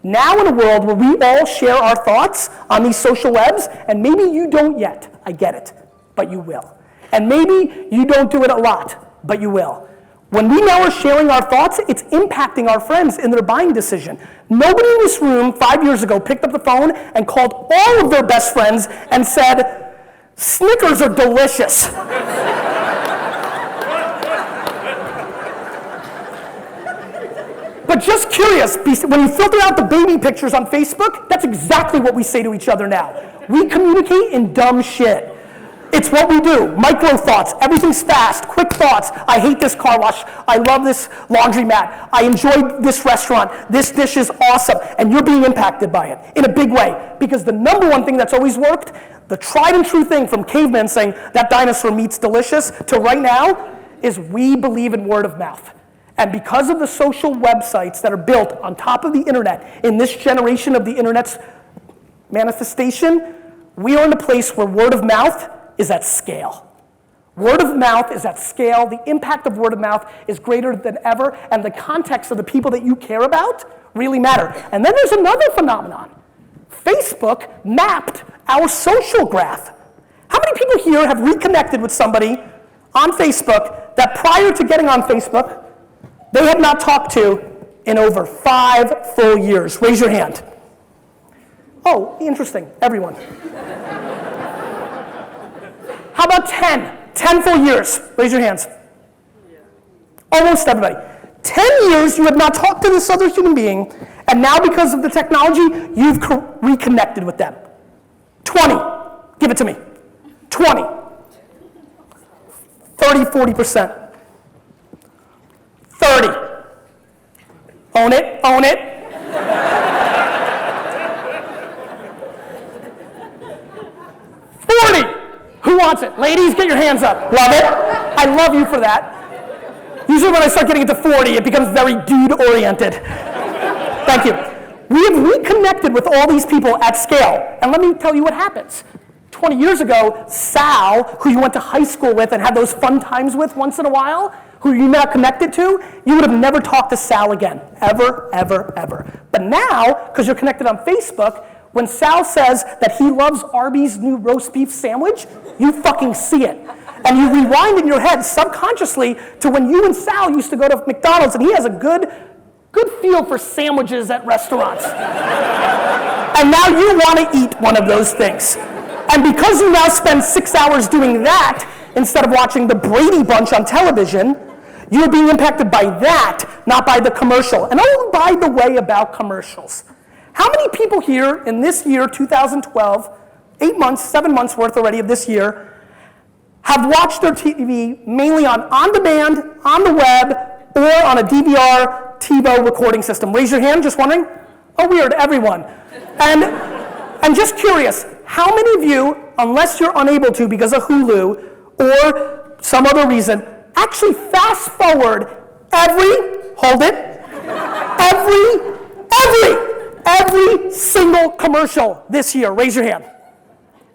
Now in a world where we all share our thoughts on these social webs, and maybe you don't yet, I get it, but you will. And maybe you don't do it a lot, but you will. When we now are sharing our thoughts, it's impacting our friends in their buying decision. Nobody in this room 5 years ago picked up the phone and called all of their best friends and said, Snickers are delicious. But just curious, when you filter out the baby pictures on Facebook, that's exactly what we say to each other now. We communicate in dumb shit. It's what we do. Micro thoughts. Everything's fast. Quick thoughts. I hate this car wash. I love this laundromat. I enjoyed this restaurant. This dish is awesome. And you're being impacted by it in a big way. Because the number one thing that's always worked, the tried and true thing from cavemen saying that dinosaur meat's delicious to right now, is we believe in word of mouth. And because of the social websites that are built on top of the internet, in this generation of the internet's manifestation, we are in a place where word of mouth is at scale. Word of mouth is at scale. The impact of word of mouth is greater than ever, and the context of the people that you care about really matter. And then there's another phenomenon. Facebook mapped our social graph. How many people here have reconnected with somebody on Facebook that prior to getting on Facebook, they had not talked to in over 5 full years? Raise your hand. Oh, interesting, everyone. How about 10? 10 full years. Raise your hands. Almost everybody. 10 years you have not talked to this other human being, and now because of the technology, you've reconnected with them. 20. Give it to me. 20. 30, 40%. 30. Own it, own it. 40. Who wants it? Ladies, get your hands up. Love it. I love you for that. Usually when I start getting into 40, it becomes very dude-oriented. Thank you. We have reconnected with all these people at scale. And let me tell you what happens. 20 years ago, Sal, who you went to high school with and had those fun times with once in a while, who you now connected to, you would have never talked to Sal again. Ever, ever, ever. But now, because you're connected on Facebook, when Sal says that he loves Arby's new roast beef sandwich, you fucking see it. And you rewind in your head subconsciously to when you and Sal used to go to McDonald's, and he has a good feel for sandwiches at restaurants. And now you want to eat one of those things. And because you now spend 6 hours doing that, instead of watching the Brady Bunch on television, you're being impacted by that, not by the commercial. And oh, by the way, about commercials. How many people here in this year, 2012, 8 months, 7 months worth already of this year, have watched their TV mainly on demand, on the web, or on a DVR TiVo recording system? Raise your hand, just wondering. Oh, weird, everyone. And just curious, how many of you, unless you're unable to because of Hulu or some other reason, actually fast forward every single commercial this year? Raise your hand.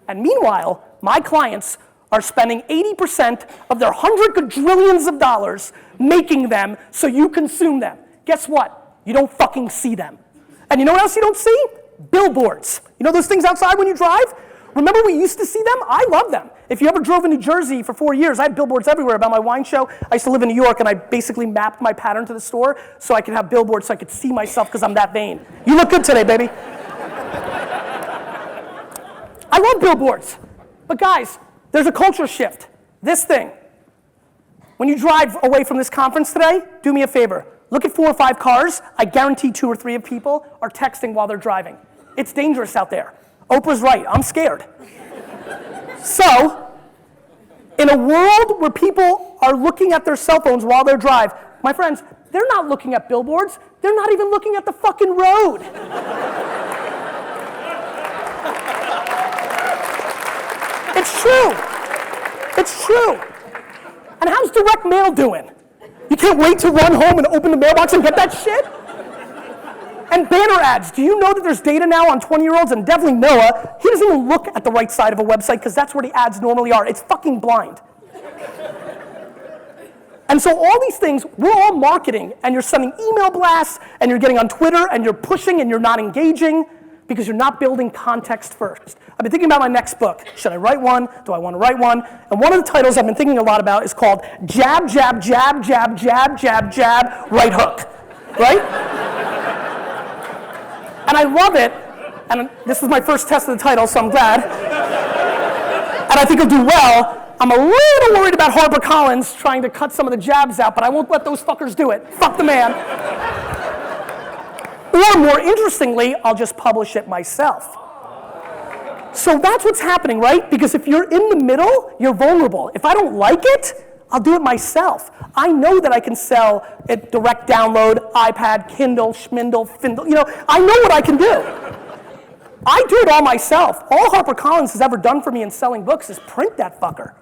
And meanwhile, my clients are spending 80% of their hundred quadrillions of dollars making them so you consume them. Guess what? You don't fucking see them. And you know what else you don't see? Billboards. You know those things outside when you drive? Remember we used to see them? I love them. If you ever drove in New Jersey for 4 years, I had billboards everywhere about my wine show. I used to live in New York, and I basically mapped my pattern to the store so I could have billboards so I could see myself because I'm that vain. You look good today, baby. I love billboards. But guys, there's a culture shift. This thing. When you drive away from this conference today, do me a favor. Look at 4 or 5 cars. I guarantee 2 or 3 of people are texting while they're driving. It's dangerous out there. Oprah's right. I'm scared. So, In a world where people are looking at their cell phones while they drive, my friends, they're not looking at billboards. They're not even looking at the fucking road. It's true. It's true. And how's direct mail doing? You can't wait to run home and open the mailbox and get that shit? And banner ads. Do you know that there's data now on 20-year-olds, and definitely Noah, he doesn't even look at the right side of a website because that's where the ads normally are. It's fucking blind. And so all these things, we're all marketing, and you're sending email blasts, and you're getting on Twitter, and you're pushing, and you're not engaging because you're not building context first. I've been thinking about my next book. Should I write one? Do I want to write one? And one of the titles I've been thinking a lot about is called Jab, Jab, Jab, Jab, Jab, Jab, Jab, Right Hook, right? And I love it, and this is my first test of the title, so I'm glad. And I think it'll do well. I'm a little worried about HarperCollins trying to cut some of the jabs out, but I won't let those fuckers do it. Fuck the man. Or more interestingly, I'll just publish it myself. So that's what's happening, right? Because if you're in the middle, you're vulnerable. If I don't like it, I'll do it myself. I know that I can sell it direct download, iPad, Kindle, Schmindle, Findle. You know, I know what I can do. I do it all myself. All HarperCollins has ever done for me in selling books is print that fucker.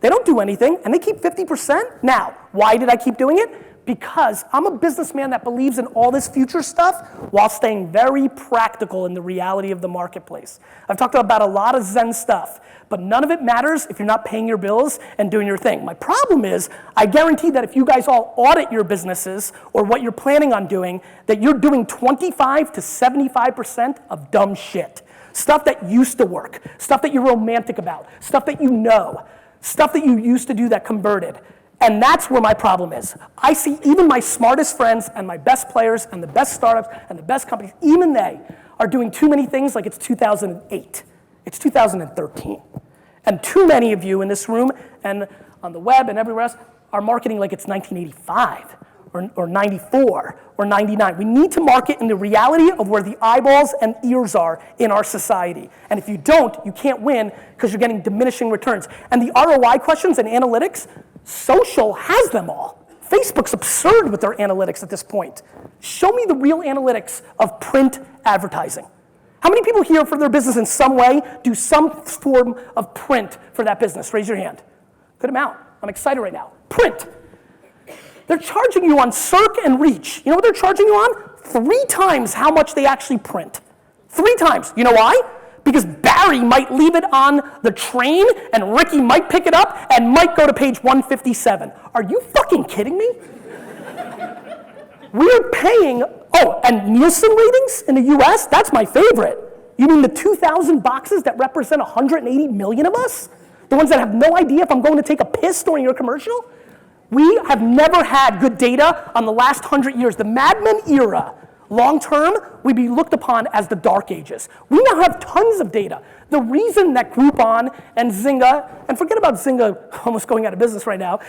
They don't do anything, and they keep 50%. Now, why did I keep doing it? Because I'm a businessman that believes in all this future stuff while staying very practical in the reality of the marketplace. I've talked about a lot of Zen stuff, but none of it matters if you're not paying your bills and doing your thing. My problem is, I guarantee that if you guys all audit your businesses or what you're planning on doing, that you're doing 25 to 75% of dumb shit. Stuff that used to work, stuff that you're romantic about, stuff that you know, stuff that you used to do that converted. And that's where my problem is. I see even my smartest friends and my best players and the best startups and the best companies, even they are doing too many things like it's 2008. It's 2013. And too many of you in this room and on the web and everywhere else are marketing like it's 1985 or 94 or 99. We need to market in the reality of where the eyeballs and ears are in our society. And if you don't, you can't win because you're getting diminishing returns. And the ROI questions and analytics, social has them all. Facebook's absurd with their analytics at this point. Show me the real analytics of print advertising. How many people here for their business in some way do some form of print for that business? Raise your hand. Good amount. I'm excited right now. Print. They're charging you on Circ and Reach. You know what they're charging you on? 3 times how much they actually print. 3 times. You know why? Because Barry might leave it on the train and Ricky might pick it up and might go to page 157. Are you fucking kidding me? We're paying, oh, and Nielsen ratings in the US, that's my favorite. You mean the 2,000 boxes that represent 180 million of us? The ones that have no idea if I'm going to take a piss during your commercial? We have never had good data on the last 100 years. The Mad Men era, long term, we'd be looked upon as the dark ages. We now have tons of data. The reason that Groupon and Zynga, and forget about Zynga almost going out of business right now,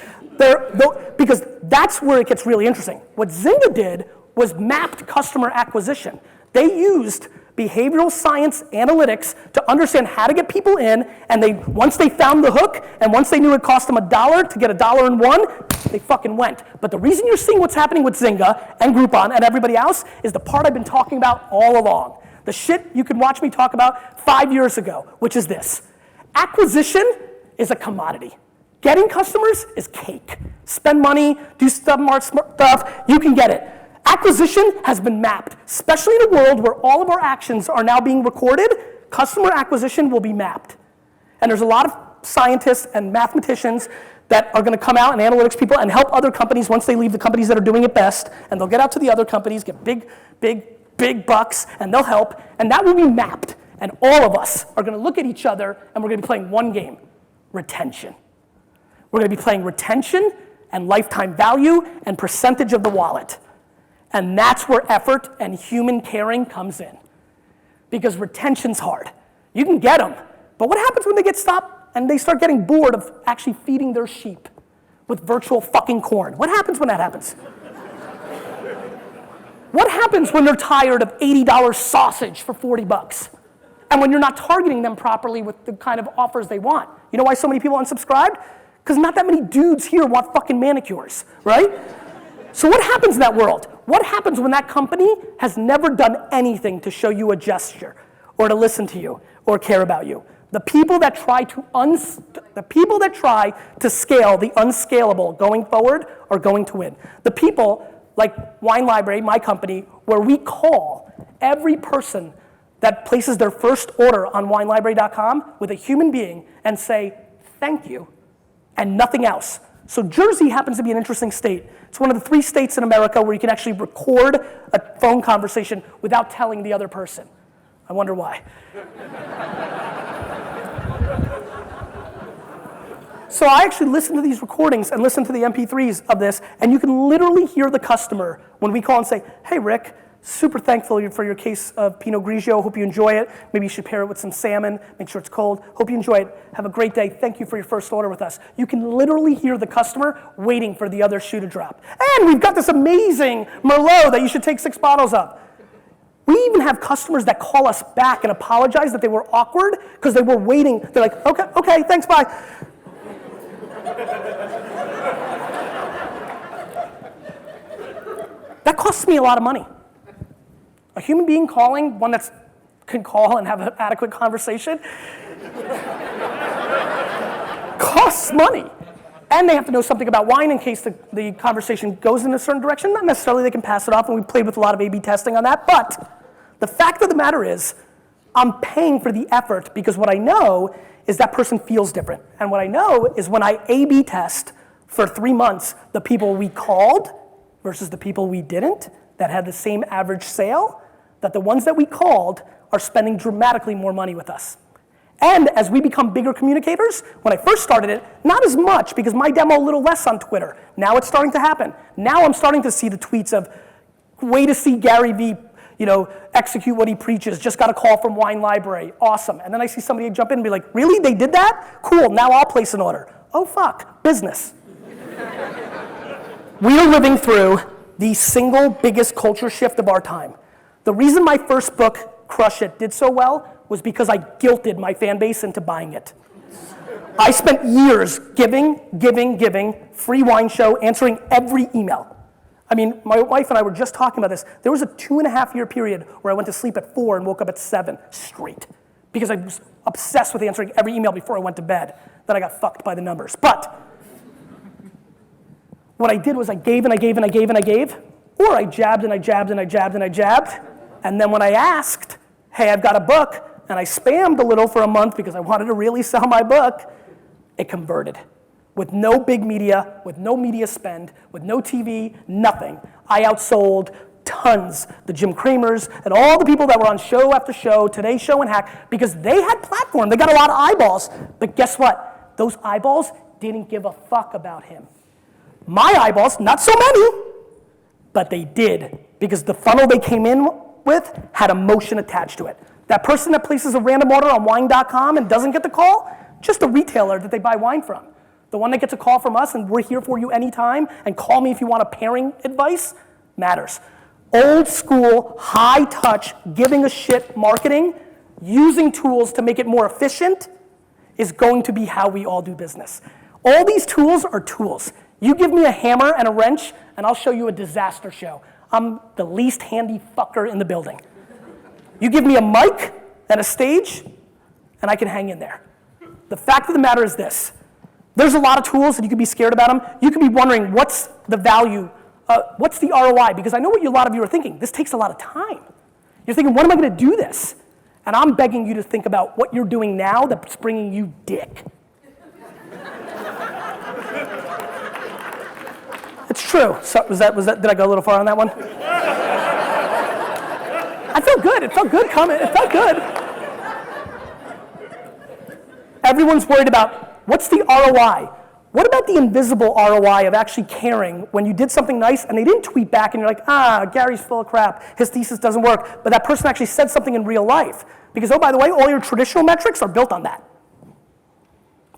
because that's where it gets really interesting. What Zynga did was mapped customer acquisition. They used behavioral science analytics to understand how to get people in, and once they found the hook, and once they knew it cost them $1 to get $1 they fucking went. But the reason you're seeing what's happening with Zynga and Groupon and everybody else is the part I've been talking about all along. The shit you could watch me talk about 5 years ago, which is this. Acquisition is a commodity. Getting customers is cake. Spend money, do smart stuff, you can get it. Acquisition has been mapped, especially in a world where all of our actions are now being recorded. Customer acquisition will be mapped. And there's a lot of scientists and mathematicians that are going to come out and analytics people and help other companies once they leave the companies that are doing it best, and they'll get out to the other companies, get big bucks, and they'll help, and that will be mapped. And all of us are going to look at each other, and we're going to be playing one game, retention. We're going to be playing retention and lifetime value and percentage of the wallet. And that's where effort and human caring comes in. Because retention's hard. You can get them, but what happens when they get stopped and they start getting bored of actually feeding their sheep with virtual fucking corn? What happens when that happens? What happens when they're tired of $80 sausage for 40 bucks? And when you're not targeting them properly with the kind of offers they want? You know why so many people unsubscribed? Because not that many dudes here want fucking manicures, right? So what happens in that world? What happens when that company has never done anything to show you a gesture or to listen to you or care about you? The people that try to scale the unscalable going forward are going to win. The people like Wine Library, my company, where we call every person that places their first order on winelibrary.com with a human being and say, thank you, and nothing else. So Jersey happens to be an interesting state. It's one of the 3 states in America where you can actually record a phone conversation without telling the other person. I wonder why. So I actually listen to these recordings and listen to the MP3s of this, and you can literally hear the customer when we call and say, hey Rick, super thankful for your case of Pinot Grigio. Hope you enjoy it. Maybe you should pair it with some salmon. Make sure it's cold. Hope you enjoy it. Have a great day. Thank you for your first order with us. You can literally hear the customer waiting for the other shoe to drop. And we've got this amazing Merlot that you should take 6 bottles of. We even have customers that call us back and apologize that they were awkward because they were waiting. They're like, okay, thanks, bye. That costs me a lot of money. A human being calling, one that can call and have an adequate conversation, costs money. And they have to know something about wine in case the conversation goes in a certain direction. Not necessarily they can pass it off, and we played with a lot of A/B testing on that. But the fact of the matter is, I'm paying for the effort because what I know is that person feels different. And what I know is when I A/B test for 3 months, the people we called versus the people we didn't, that had the same average sale, that the ones that we called are spending dramatically more money with us. And as we become bigger communicators, when I first started it, not as much because my demo a little less on Twitter. Now it's starting to happen. Now I'm starting to see the tweets of, way to see Gary V, execute what he preaches, just got a call from Wine Library, awesome. And then I see somebody jump in and be like, really, they did that? Cool, now I'll place an order. Oh fuck, business. We are living through the single biggest culture shift of our time. The reason my first book, Crush It, did so well was because I guilted my fan base into buying it. I spent years giving, free wine show, answering every email. I mean, my wife and I were just talking about this. There was a 2.5-year period where I went to sleep at 4 and woke up at 7 straight because I was obsessed with answering every email before I went to bed. Then I got fucked by the numbers. But what I did was I gave and I gave and I gave and I gave, or I jabbed and I jabbed and I jabbed and I jabbed. And then when I asked, hey, I've got a book, and I spammed a little for a month because I wanted to really sell my book, it converted. With no big media, with no media spend, with no TV, nothing. I outsold tons, the Jim Cramers and all the people that were on show after show, Today Show and Hack, because they had platform. They got a lot of eyeballs. But guess what? Those eyeballs didn't give a fuck about him. My eyeballs, not so many, but they did, because the funnel they came in with had emotion attached to it. That person that places a random order on wine.com and doesn't get the call, just a retailer that they buy wine from. The one that gets a call from us and we're here for you anytime and call me if you want a pairing advice, matters. Old school, high touch, giving a shit marketing, using tools to make it more efficient is going to be how we all do business. All these tools are tools. You give me a hammer and a wrench and I'll show you a disaster show. I'm the least handy fucker in the building. You give me a mic and a stage, and I can hang in there. The fact of the matter is this. There's a lot of tools, and you could be scared about them. You could be wondering, what's the value? What's the ROI? Because I know what a lot of you are thinking. This takes a lot of time. You're thinking, when am I going to do this? And I'm begging you to think about what you're doing now that's bringing you dick. It's true. So, did I go a little far on that one? I felt good. It felt good coming. It felt good. Everyone's worried about what's the ROI? What about the invisible ROI of actually caring when you did something nice and they didn't tweet back and you're like, Gary's full of crap. His thesis doesn't work. But that person actually said something in real life. Because, oh, by the way, all your traditional metrics are built on that.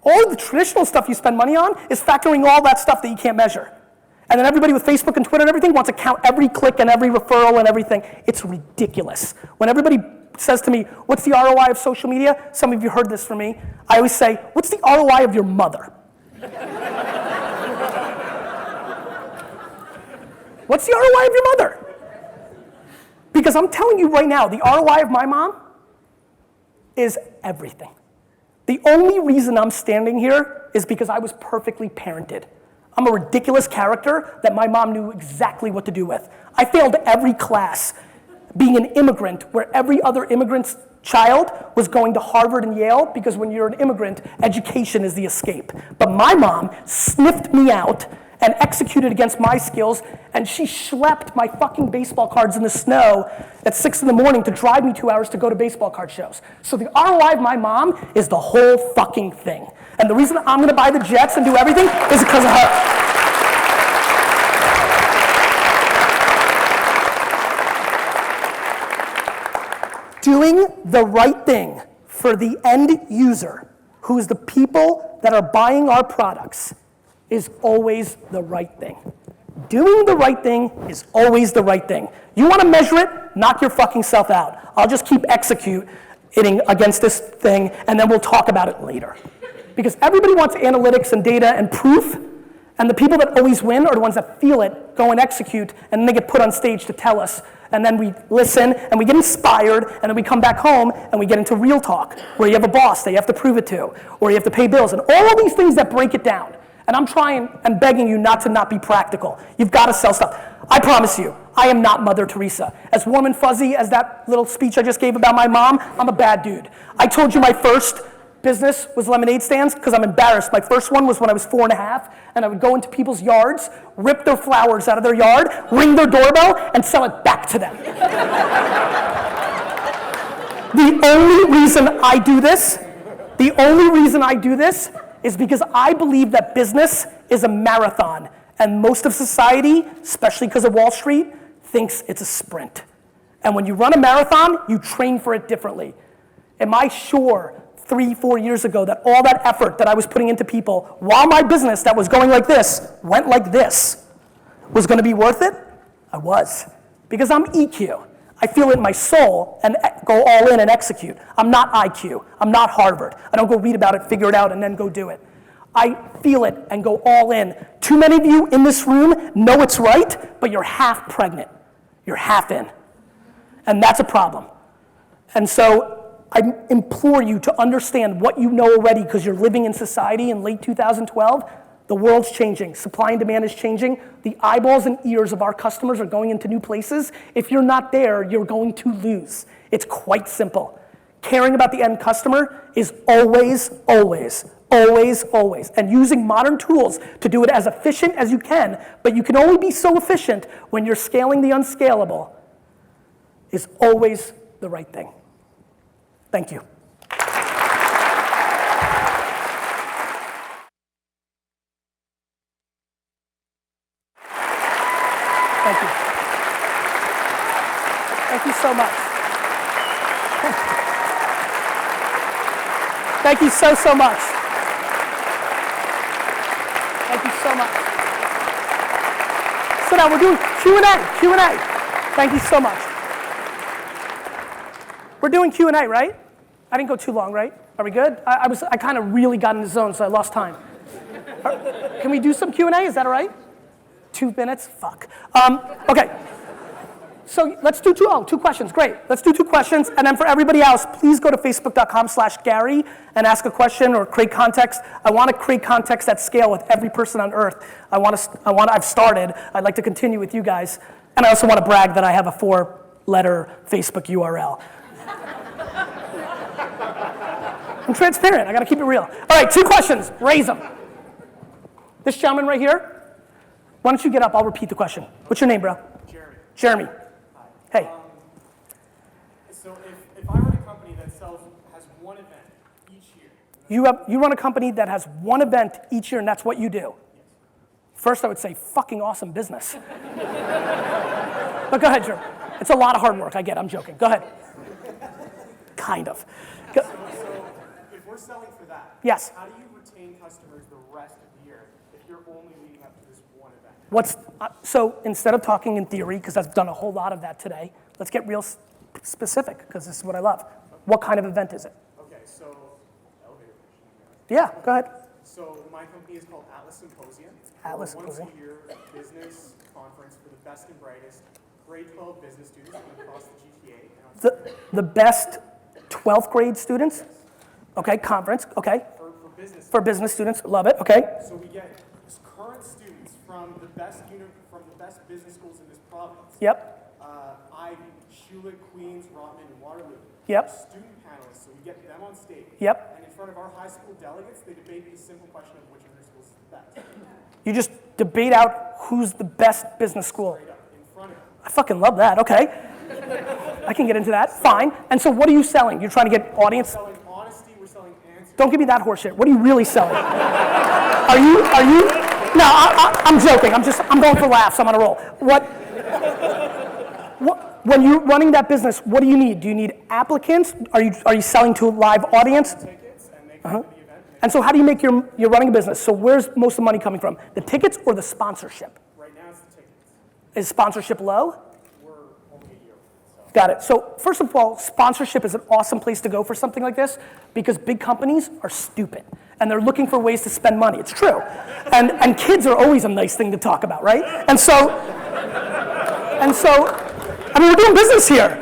All the traditional stuff you spend money on is factoring all that stuff that you can't measure. And then everybody with Facebook and Twitter and everything wants to count every click and every referral and everything. It's ridiculous. When everybody says to me, what's the ROI of social media? Some of you heard this from me. I always say, what's the ROI of your mother? What's the ROI of your mother? Because I'm telling you right now, the ROI of my mom is everything. The only reason I'm standing here is because I was perfectly parented. I'm a ridiculous character that my mom knew exactly what to do with. I failed every class being an immigrant where every other immigrant's child was going to Harvard and Yale, because when you're an immigrant, education is the escape. But my mom sniffed me out and executed against my skills, and she schlepped my fucking baseball cards in the snow at 6 in the morning to drive me 2 hours to go to baseball card shows. So the ROI of my mom is the whole fucking thing. And the reason I'm gonna buy the jets and do everything is because of her. Doing the right thing for the end user, who is the people that are buying our products, is always the right thing. Doing the right thing is always the right thing. You want to measure it? Knock your fucking self out. I'll just keep executing against this thing, and then we'll talk about it later. Because everybody wants analytics and data and proof, and the people that always win are the ones that feel it, go and execute, and then they get put on stage to tell us. And then we listen, and we get inspired, and then we come back home, and we get into real talk, where you have a boss that you have to prove it to, or you have to pay bills, and all of these things that break it down. And I'm trying and begging you not to not be practical. You've got to sell stuff. I promise you, I am not Mother Teresa. As warm and fuzzy as that little speech I just gave about my mom, I'm a bad dude. I told you my first business was lemonade stands because I'm embarrassed. My first one was when I was 4.5, and I would go into people's yards, rip their flowers out of their yard, ring their doorbell, and sell it back to them. The only reason I do this is because I believe that business is a marathon, and most of society, especially because of Wall Street, thinks it's a sprint. And when you run a marathon, you train for it differently. Am I sure 3-4 years ago that all that effort that I was putting into people, while my business that was going like this, went like this, was gonna be worth it? I was. Because I'm EQ. I feel it in my soul and go all in and execute. I'm not IQ. I'm not Harvard. I don't go read about it, figure it out, and then go do it. I feel it and go all in. Too many of you in this room know it's right, but you're half pregnant. You're half in. And that's a problem. And so I implore you to understand what you know already, because you're living in society in late 2012. The world's changing. Supply and demand is changing. The eyeballs and ears of our customers are going into new places. If you're not there, you're going to lose. It's quite simple. Caring about the end customer is always, always, always, always. And using modern tools to do it as efficient as you can, but you can only be so efficient when you're scaling the unscalable, is always the right thing. Thank you. Thank you. Thank you so much. Thank you so, so much. Thank you so much. So now we're doing Q&A. Thank you so much. We're doing Q&A, right? I didn't go too long, right? Are we good? I kind of really got in the zone, so I lost time. Can we do some Q&A? Is that all right? 2 minutes? Fuck. Okay. So let's do two questions. Great. Let's do 2 questions. And then for everybody else, please go to facebook.com/Gary and ask a question or create context. I want to create context at scale with every person on earth. I've started. I'd like to continue with you guys. And I also want to brag that I have a 4-letter Facebook URL. I'm transparent. I got to keep it real. All right, 2 questions. Raise them. This gentleman right here. Why don't you get up? I'll repeat the question. What's your name, bro? Jeremy. Jeremy. Hi. Hey. So if I run a company that has one event each year. You run a company that has one event each year, and that's what you do? Yes. First, I would say fucking awesome business. But go ahead, Jeremy. It's a lot of hard work. I get it. I'm joking. Go ahead. Kind of. So if we're selling for that, yes. How do you retain customers the rest of the year if you're only leading up to this one event? So instead of talking in theory, because I've done a whole lot of that today, let's get real specific, because this is what I love. What kind of event is it? Okay, so elevator pitch. Yeah, go ahead. So my company is called Atlas Symposium. Atlas We're a Symposium. once-a-year business conference for the best and brightest grade 12 business students from across the GTA. The best 12th grade students? Okay, conference, okay. For business. For business students, love it, okay. So we get current students from the best business schools in this province. Yep, Ivy, Schulich, Queens, Rotman, and Waterloo. Yep. Student panelists, so we get them on stage. Yep. And in front of our high school delegates, they debate the simple question of which of their schools is the best. you just debate out who's the best business school. Straight up, in front of them. I fucking love that, okay. I can get into that, fine. And so what are you selling? You're trying to get audience? We're selling honesty, we're selling answers. Don't give me that horseshit. What are you really selling? Are you, no, I'm joking. I'm going for laughs. I'm on a roll. When you're running that business, what do you need? Do you need applicants? Are you selling to a live audience? Tickets, and they come to the event. And so how do you make you're running a business? So where's most of the money coming from? The tickets or the sponsorship? Right now it's the tickets. Is sponsorship low? We're only a year old, so. Got it. So first of all, sponsorship is an awesome place to go for something like this because big companies are stupid and they're looking for ways to spend money. It's true. And kids are always a nice thing to talk about, right? And so, I mean, we're doing business here.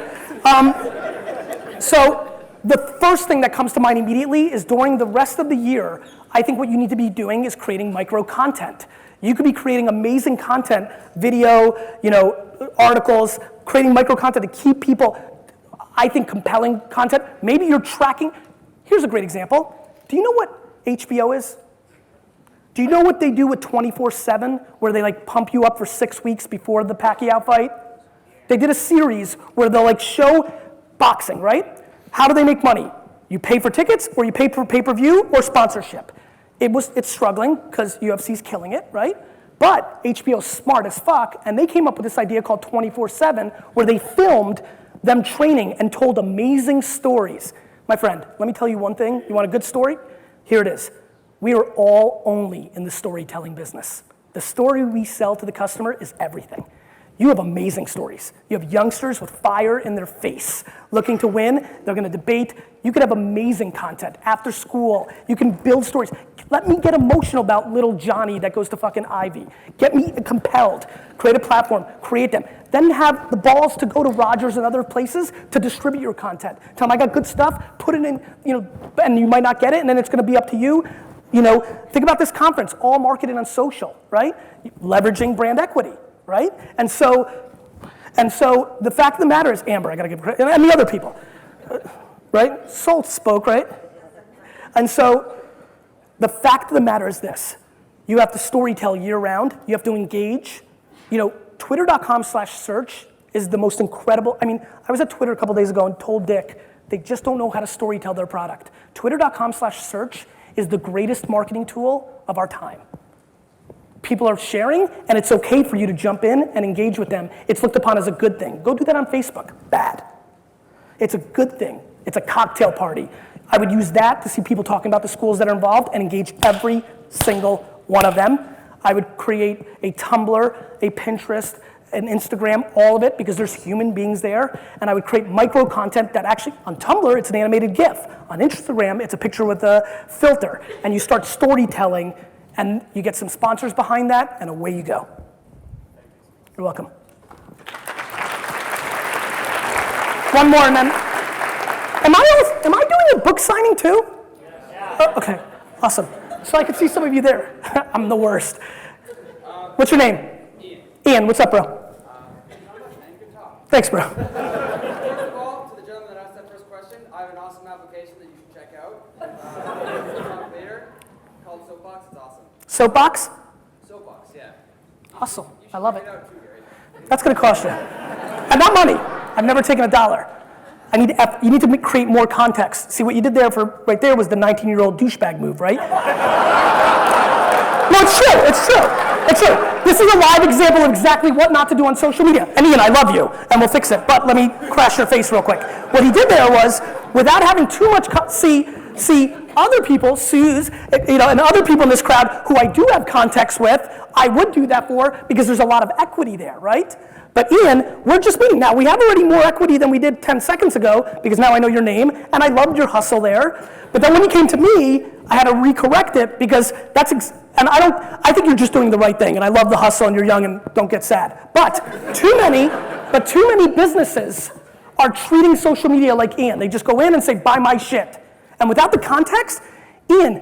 So the first thing that comes to mind immediately is during the rest of the year, I think what you need to be doing is creating micro content. You could be creating amazing content, video, articles, creating micro content to keep people, I think, compelling content. Maybe you're tracking. Here's a great example. Do you know what HBO is? Do you know what they do with 24/7, where they pump you up for 6 weeks before the Pacquiao fight? They did a series where they'll show boxing, right? How do they make money? You pay for tickets, or you pay for pay-per-view, or sponsorship. It's struggling because UFC's killing it, right? But HBO's smart as fuck, and they came up with this idea called 24/7, where they filmed them training and told amazing stories. My friend, let me tell you one thing. You want a good story? Here it is. We are all only in the storytelling business. The story we sell to the customer is everything. You have amazing stories. You have youngsters with fire in their face looking to win. They're going to debate. You could have amazing content after school. You can build stories. Let me get emotional about little Johnny that goes to fucking Ivy. Get me compelled. Create a platform. Create them. Then have the balls to go to Rogers and other places to distribute your content. Tell them I got good stuff. Put it in, and you might not get it, and then it's going to be up to you. Think about this conference, all marketed on social, right? Leveraging brand equity. Right? And so the fact of the matter is, Amber, I gotta give credit, and the other people, right? Salt spoke, right? And so the fact of the matter is this: you have to storytell year round. You have to engage. Twitter.com/search is the most incredible. I mean, I was at Twitter a couple days ago and told Dick they just don't know how to storytell their product. Twitter.com/search is the greatest marketing tool of our time. People are sharing, and it's okay for you to jump in and engage with them. It's looked upon as a good thing. Go do that on Facebook. Bad. It's a good thing. It's a cocktail party. I would use that to see people talking about the schools that are involved and engage every single one of them. I would create a Tumblr, a Pinterest, an Instagram, all of it, because there's human beings there. And I would create micro content that actually, on Tumblr, it's an animated GIF. On Instagram, it's a picture with a filter. And you start storytelling, and you get some sponsors behind that, and away you go. You're welcome. One more, and then, am I doing a book signing too? Yeah. Oh, okay, awesome. So I can see some of you there. I'm the worst. What's your name? Ian. Ian, what's up, bro? Good talk. Thanks, bro. First of all, to the gentleman that asked that first question, I have an awesome application that you should check out. Later, called Soapbox. It's awesome. Soapbox? Soapbox, yeah. Awesome. I love it. Check it out too, Gary. That's going to cost you. And not money. I've never taken $1. You need to create more context. See, what you did there right there was the 19-year-old douchebag move, right? No, it's true. It's true. It's true. This is a live example of exactly what not to do on social media. And Ian, I love you, and we'll fix it. But let me crash your face real quick. What he did there was, without having too much, see other people, Suze, and other people in this crowd who I do have context with, I would do that for because there's a lot of equity there, right? But Ian, we're just meeting. Now, we have already more equity than we did 10 seconds ago, because now I know your name, and I loved your hustle there. But then when you came to me, I had to recorrect it, because and I think you're just doing the right thing, and I love the hustle, and you're young, and don't get sad. But too many businesses are treating social media like Ian. They just go in and say, buy my shit. And without the context, Ian,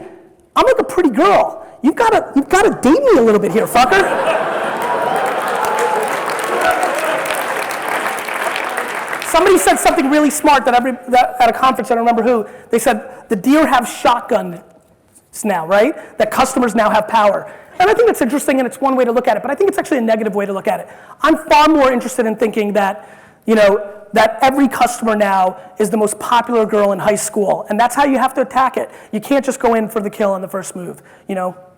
I'm like a pretty girl. You've gotta date me a little bit here, fucker. Somebody said something really smart that at a conference, I don't remember who, they said, the deer have shotguns now, right? That customers now have power. And I think it's interesting, and it's one way to look at it, but I think it's actually a negative way to look at it. I'm far more interested in thinking that, that every customer now is the most popular girl in high school, and that's how you have to attack it. You can't just go in for the kill on the first move,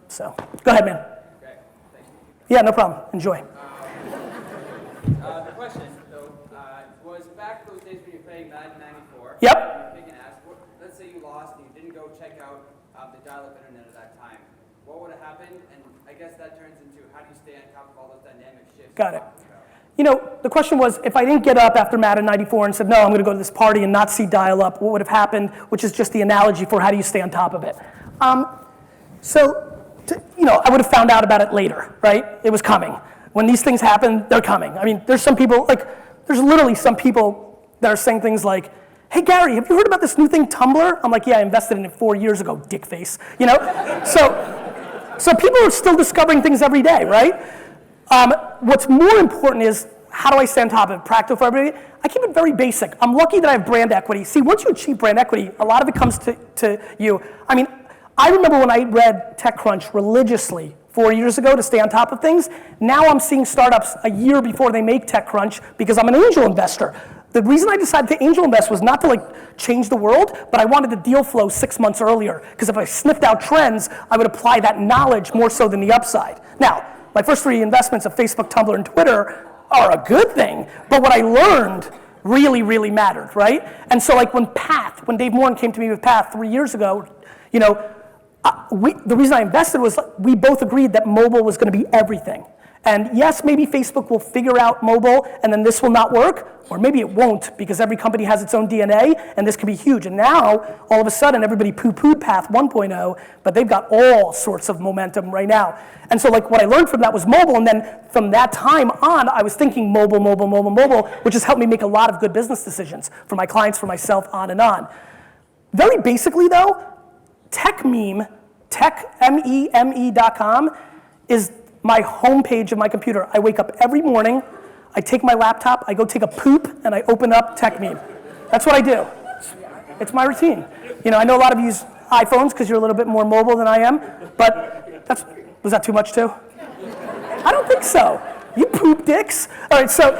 So, go ahead, man. Okay, thank you. Yeah, no problem. Enjoy. The question, though, was back those days when you were playing Madden 94. Yep. You were kicking ass. Let's say you lost and you didn't go check out the dial-up internet at that time. What would have happened? And I guess that turns into how do you stay on top of all those dynamic shifts? Got it. The question was, if I didn't get up after Madden 94 and said, no, I'm going to go to this party and not see dial-up, what would have happened, which is just the analogy for how do you stay on top of it. I would have found out about it later, right? It was coming. When these things happen, they're coming. I mean, there's some people, there's literally some people that are saying things like, hey, Gary, have you heard about this new thing, Tumblr? I'm like, yeah, I invested in it 4 years ago, dick face. So people are still discovering things every day, right? What's more important is, how do I stay on top of it? Practical for everybody? I keep it very basic. I'm lucky that I have brand equity. See, once you achieve brand equity, a lot of it comes to you. I mean, I remember when I read TechCrunch religiously 4 years ago to stay on top of things. Now I'm seeing startups a year before they make TechCrunch because I'm an angel investor. The reason I decided to angel invest was not to change the world, but I wanted the deal flow 6 months earlier. Because if I sniffed out trends, I would apply that knowledge more so than the upside. Now, my first 3 investments of Facebook, Tumblr, and Twitter are a good thing, but what I learned really, really mattered, right? And so when Dave Morin came to me with Path 3 years ago, the reason I invested was we both agreed that mobile was going to be everything. And yes, maybe Facebook will figure out mobile and then this will not work, or maybe it won't because every company has its own DNA and this could be huge. And now, all of a sudden, everybody poo-pooed Path 1.0, but they've got all sorts of momentum right now. And so what I learned from that was mobile, and then from that time on, I was thinking mobile, which has helped me make a lot of good business decisions for my clients, for myself, on and on. Very basically though, TechMeme, techmeme.com is my homepage of my computer. I wake up every morning, I take my laptop, I go take a poop, and I open up TechMeme. That's what I do. It's my routine. I know a lot of you use iPhones because you're a little bit more mobile than I am, but was that too much too? I don't think so. You poop dicks. All right, so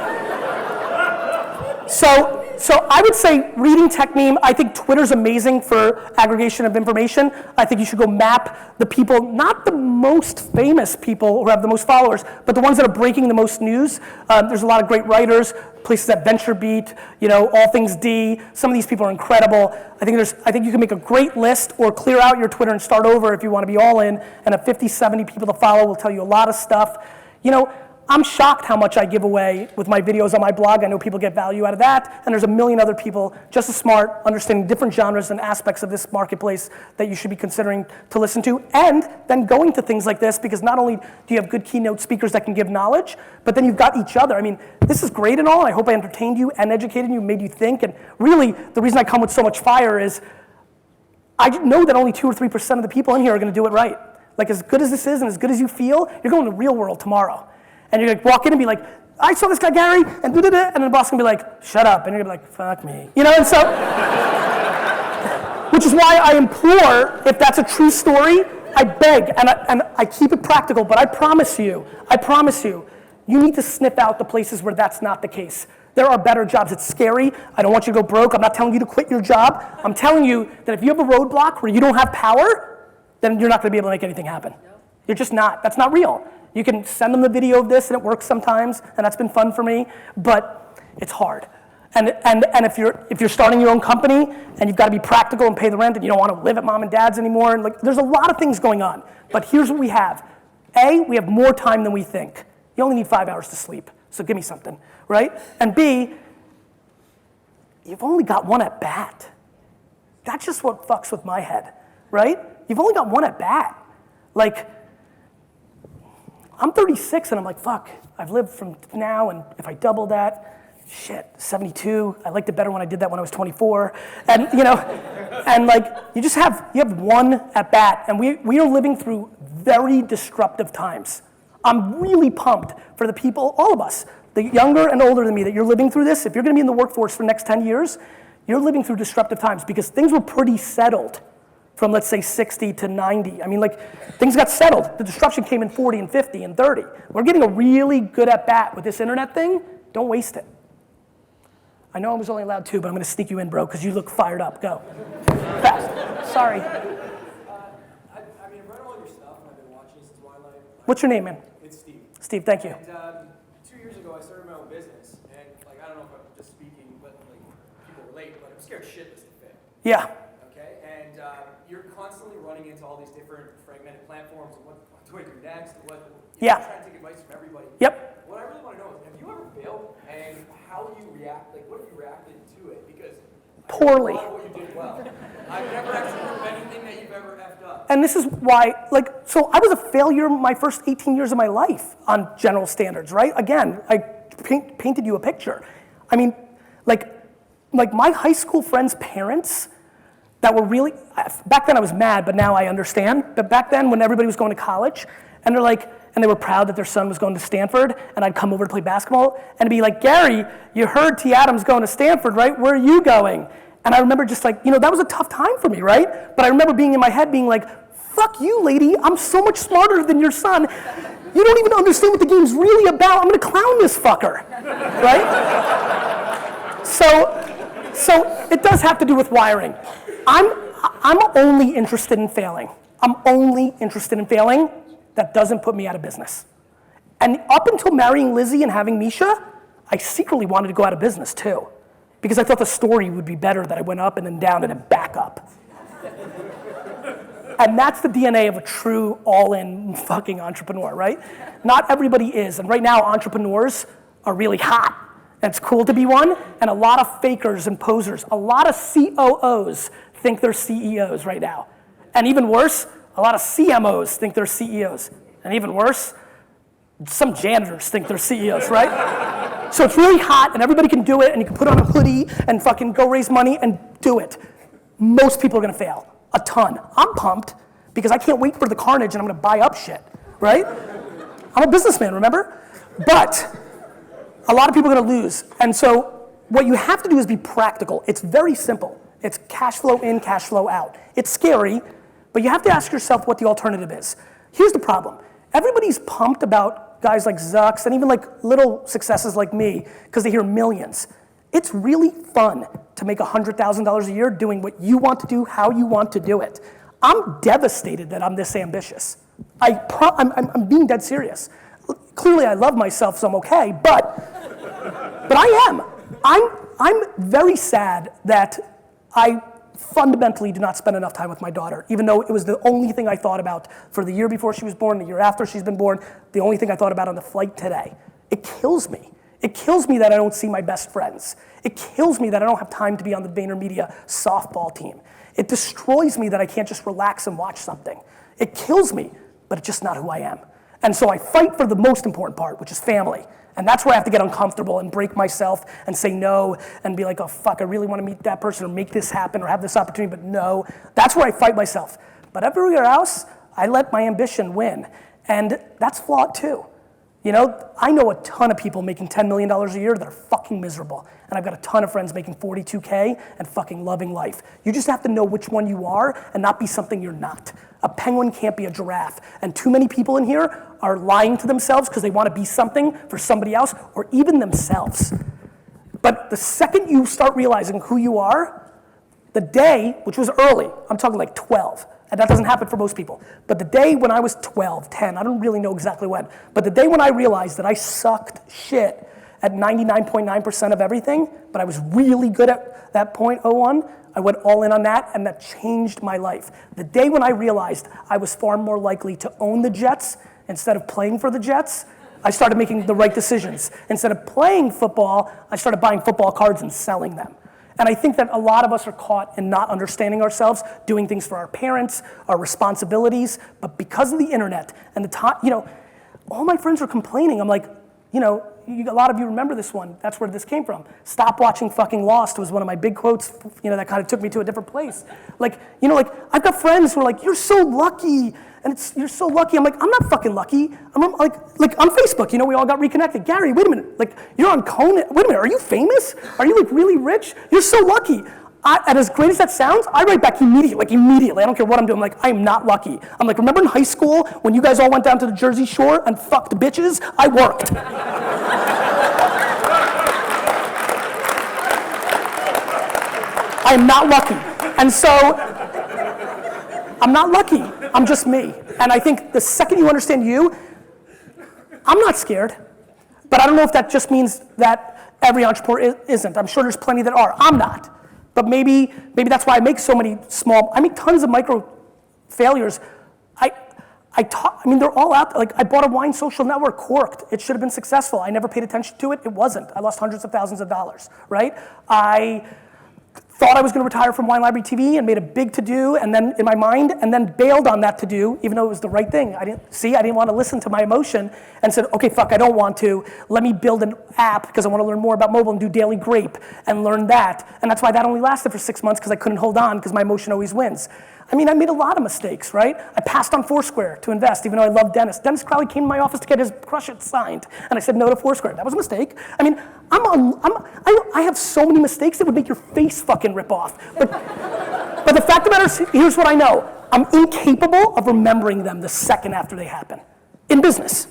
I would say reading TechMeme. I think Twitter's amazing for aggregation of information. I think you should go map the people, not the most famous people who have the most followers, but the ones that are breaking the most news. There's a lot of great writers, places at VentureBeat, All Things D. Some of these people are incredible. I think you can make a great list or clear out your Twitter and start over if you want to be all in, and have 50, 70 people to follow will tell you a lot of stuff. I'm shocked how much I give away with my videos on my blog. I know people get value out of that, and there's a million other people just as smart, understanding different genres and aspects of this marketplace that you should be considering to listen to, and then going to things like this, because not only do you have good keynote speakers that can give knowledge, but then you've got each other. I mean, this is great and all, and I hope I entertained you and educated you, made you think, and really, the reason I come with so much fire is I know that only 2 or 3% of the people in here are gonna do it right. As good as this is and as good as you feel, you're going to the real world tomorrow. And you're gonna walk in and be like, I saw this guy Gary, and da-da-da, and then the boss gonna be like, shut up, and you're gonna be like, fuck me. And so, which is why I implore, if that's a true story, I beg, and I keep it practical, but I promise you, you need to sniff out the places where that's not the case. There are better jobs. It's scary. I don't want you to go broke. I'm not telling you to quit your job. I'm telling you that if you have a roadblock where you don't have power, then you're not gonna be able to make anything happen. You're just not. That's not real. You can send them the video of this, and it works sometimes, and that's been fun for me, but it's hard. And if you're starting your own company, and you've got to be practical and pay the rent, and you don't want to live at mom and dad's anymore, and there's a lot of things going on. But here's what we have. A, we have more time than we think. You only need 5 hours to sleep. so give me something, right? And B, you've only got one at bat. That's just what fucks with my head, right? You've only got one at bat. Like, I'm 36 and I'm like, fuck, I've lived from now, and if I double that, shit, 72. I liked it better when I did that when I was 24. And and like, you have one at bat, and we are living through very disruptive times. I'm really pumped for the people, all of us, the younger and older than me, that you're living through this. If you're gonna be in the workforce for the next 10 years, you're living through disruptive times because things were pretty settled from, let's say, 60 to 90. I mean, like, things got settled. The disruption came in 40 and 50 and 30. We're getting a really good at bat with this internet thing. Don't waste it. I know I was only allowed 2, but I'm gonna sneak you in, bro, because you look fired up. Go. Fast. Sorry. I mean, I've read all your stuff, and I've been watching since Twilight. What's your name, man? It's Steve. Steve, thank you. And 2 years ago, I started my own business, and like, I don't know if I'm just speaking, but like, people relate, but I'm scared shitless to fail. Yeah. Okay, and you're constantly running into all these different fragmented platforms, and what do I do next? Yeah. Trying to take advice from everybody. Yep. What I really want to know is, have you ever failed, and how do you react? Like, what have you reacted to it? Because Poorly. a lot of what you did well. I've never actually heard of anything that you've ever effed up. And this is why, like, so I was a failure my first 18 years of my life on general standards, right? Again, I painted you a picture. I mean, like my high school friends' parents that were really, back then I was mad, but now I understand. But back then when everybody was going to college, and they're like, and they were proud that their son was going to Stanford, and I'd come over to play basketball, and be like, Gary, you heard T. Adams going to Stanford, right? Where are you going? And I remember just like, that was a tough time for me, right? But I remember being in my head being like, fuck you, lady, I'm so much smarter than your son. You don't even understand what the game's really about. I'm gonna clown this fucker, right? So it does have to do with wiring. I'm only interested in failing. I'm only interested in failing. That doesn't put me out of business. And up until marrying Lizzie and having Misha, I secretly wanted to go out of business too, because I thought the story would be better that I went up and then down and then back up. And that's the DNA of a true all-in fucking entrepreneur, right? Not everybody is, and right now entrepreneurs are really hot, and it's cool to be one, and a lot of fakers and posers, a lot of COOs think they're CEOs right now. And even worse, a lot of CMOs think they're CEOs. And even worse, some janitors think they're CEOs, right? So it's really hot and everybody can do it and you can put on a hoodie and fucking go raise money and do it. Most people are gonna fail, a ton. I'm pumped because I can't wait for the carnage and I'm gonna buy up shit, right? I'm a businessman, remember? But a lot of people are gonna lose. And so what you have to do is be practical. It's very simple. It's cash flow in, cash flow out. It's scary, but you have to ask yourself what the alternative is. Here's the problem. Everybody's pumped about guys like Zucks and even like little successes like me because they hear millions. It's really fun to make $100,000 a year doing what you want to do, how you want to do it. I'm devastated that I'm this ambitious. I'm being dead serious. Clearly I love myself, so I'm okay, but I am. I'm very sad that I fundamentally did not spend enough time with my daughter, even though it was the only thing I thought about for the year before she was born, the year after she's been born, the only thing I thought about on the flight today. It kills me. It kills me that I don't see my best friends. It kills me that I don't have time to be on the VaynerMedia softball team. It destroys me that I can't just relax and watch something. It kills me, but it's just not who I am. And so I fight for the most important part, which is family. And that's where I have to get uncomfortable and break myself and say no and be like, oh fuck, I really want to meet that person or make this happen or have this opportunity, but no. That's where I fight myself. But everywhere else, I let my ambition win. And that's flawed too. I know a ton of people making $10 million a year that are fucking miserable. And I've got a ton of friends making 42K and fucking loving life. You just have to know which one you are and not be something you're not. A penguin can't be a giraffe. And too many people in here are lying to themselves because they want to be something for somebody else or even themselves. But the second you start realizing who you are, the day, which was early, I'm talking like 12, and that doesn't happen for most people, but the day when I was 12, 10, I don't really know exactly when, but the day when I realized that I sucked shit at 99.9% of everything, but I was really good at that 0.01, I went all in on that, and that changed my life. The day when I realized I was far more likely to own the Jets instead of playing for the Jets, I started making the right decisions. Instead of playing football, I started buying football cards and selling them. And I think that a lot of us are caught in not understanding ourselves, doing things for our parents, our responsibilities, but because of the internet and the time, all my friends were complaining. I'm like, a lot of you remember this one. That's where this came from. Stop watching fucking Lost was one of my big quotes, that kind of took me to a different place. I've got friends who are like, you're so lucky. And you're so lucky. I'm like, I'm not fucking lucky. I'm like on Facebook, we all got reconnected. Gary, wait a minute. You're on Conan. Wait a minute, are you famous? Are you really rich? You're so lucky. And as great as that sounds, I write back immediately. I don't care what I'm doing. I'm like, I'm not lucky. I'm like, remember in high school when you guys all went down to the Jersey Shore and fucked bitches? I worked. I am not lucky. And so, I'm not lucky. I'm just me. And I think the second you understand you, I'm not scared. But I don't know if that just means that every entrepreneur isn't. I'm sure there's plenty that are. I'm not. But maybe that's why I make so many I make tons of micro failures. They're all out there. I bought a wine social network, Corked. It should have been successful. I never paid attention to it. It wasn't. I lost hundreds of thousands of dollars, right? I thought I was going to retire from Wine Library TV and made a big to-do and then in my mind and then bailed on that to-do even though it was the right thing. I didn't want to listen to my emotion and said, okay, fuck, I don't want to. Let me build an app because I want to learn more about mobile and do Daily Grape and learn that. And that's why that only lasted for 6 months because I couldn't hold on because my emotion always wins. I made a lot of mistakes, right? I passed on Foursquare to invest, even though I love Dennis. Dennis Crowley came to my office to get his Crush It signed, and I said no to Foursquare. That was a mistake. I have so many mistakes that would make your face fucking rip off. But the fact of the matter is, here's what I know. I'm incapable of remembering them the second after they happen. In business.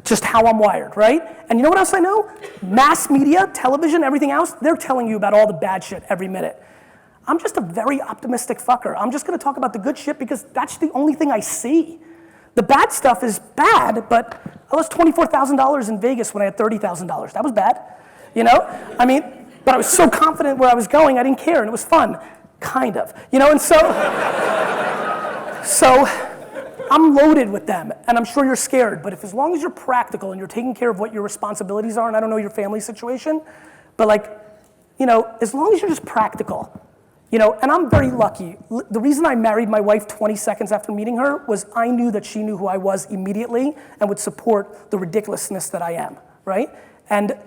Just how I'm wired, right? And you know what else I know? Mass media, television, everything else, they're telling you about all the bad shit every minute. I'm just a very optimistic fucker. I'm just gonna talk about the good shit because that's the only thing I see. The bad stuff is bad, but I lost $24,000 in Vegas when I had $30,000. That was bad, But I was so confident where I was going, I didn't care, and it was fun, kind of, And so I'm loaded with them, and I'm sure you're scared, but as long as you're practical and you're taking care of what your responsibilities are, and I don't know your family situation, but as long as you're just practical, and I'm very lucky. The reason I married my wife 20 seconds after meeting her was I knew that she knew who I was immediately and would support the ridiculousness that I am, right? And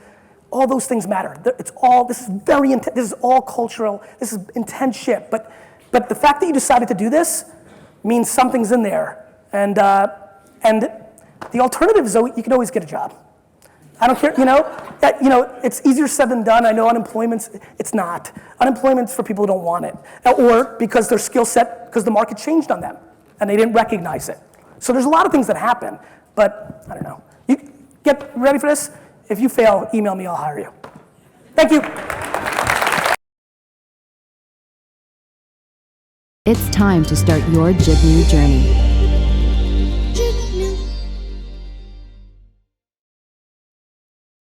all those things matter. This is very intense, this is all cultural, this is intense shit, but the fact that you decided to do this means something's in there. And the alternative is you can always get a job. I don't care, it's easier said than done. I know it's not. Unemployment's for people who don't want it. Or because their skill set, because the market changed on them and they didn't recognize it. So there's a lot of things that happen, but I don't know. You get ready for this? If you fail, email me, I'll hire you. Thank you. It's time to start your Jugnoo journey.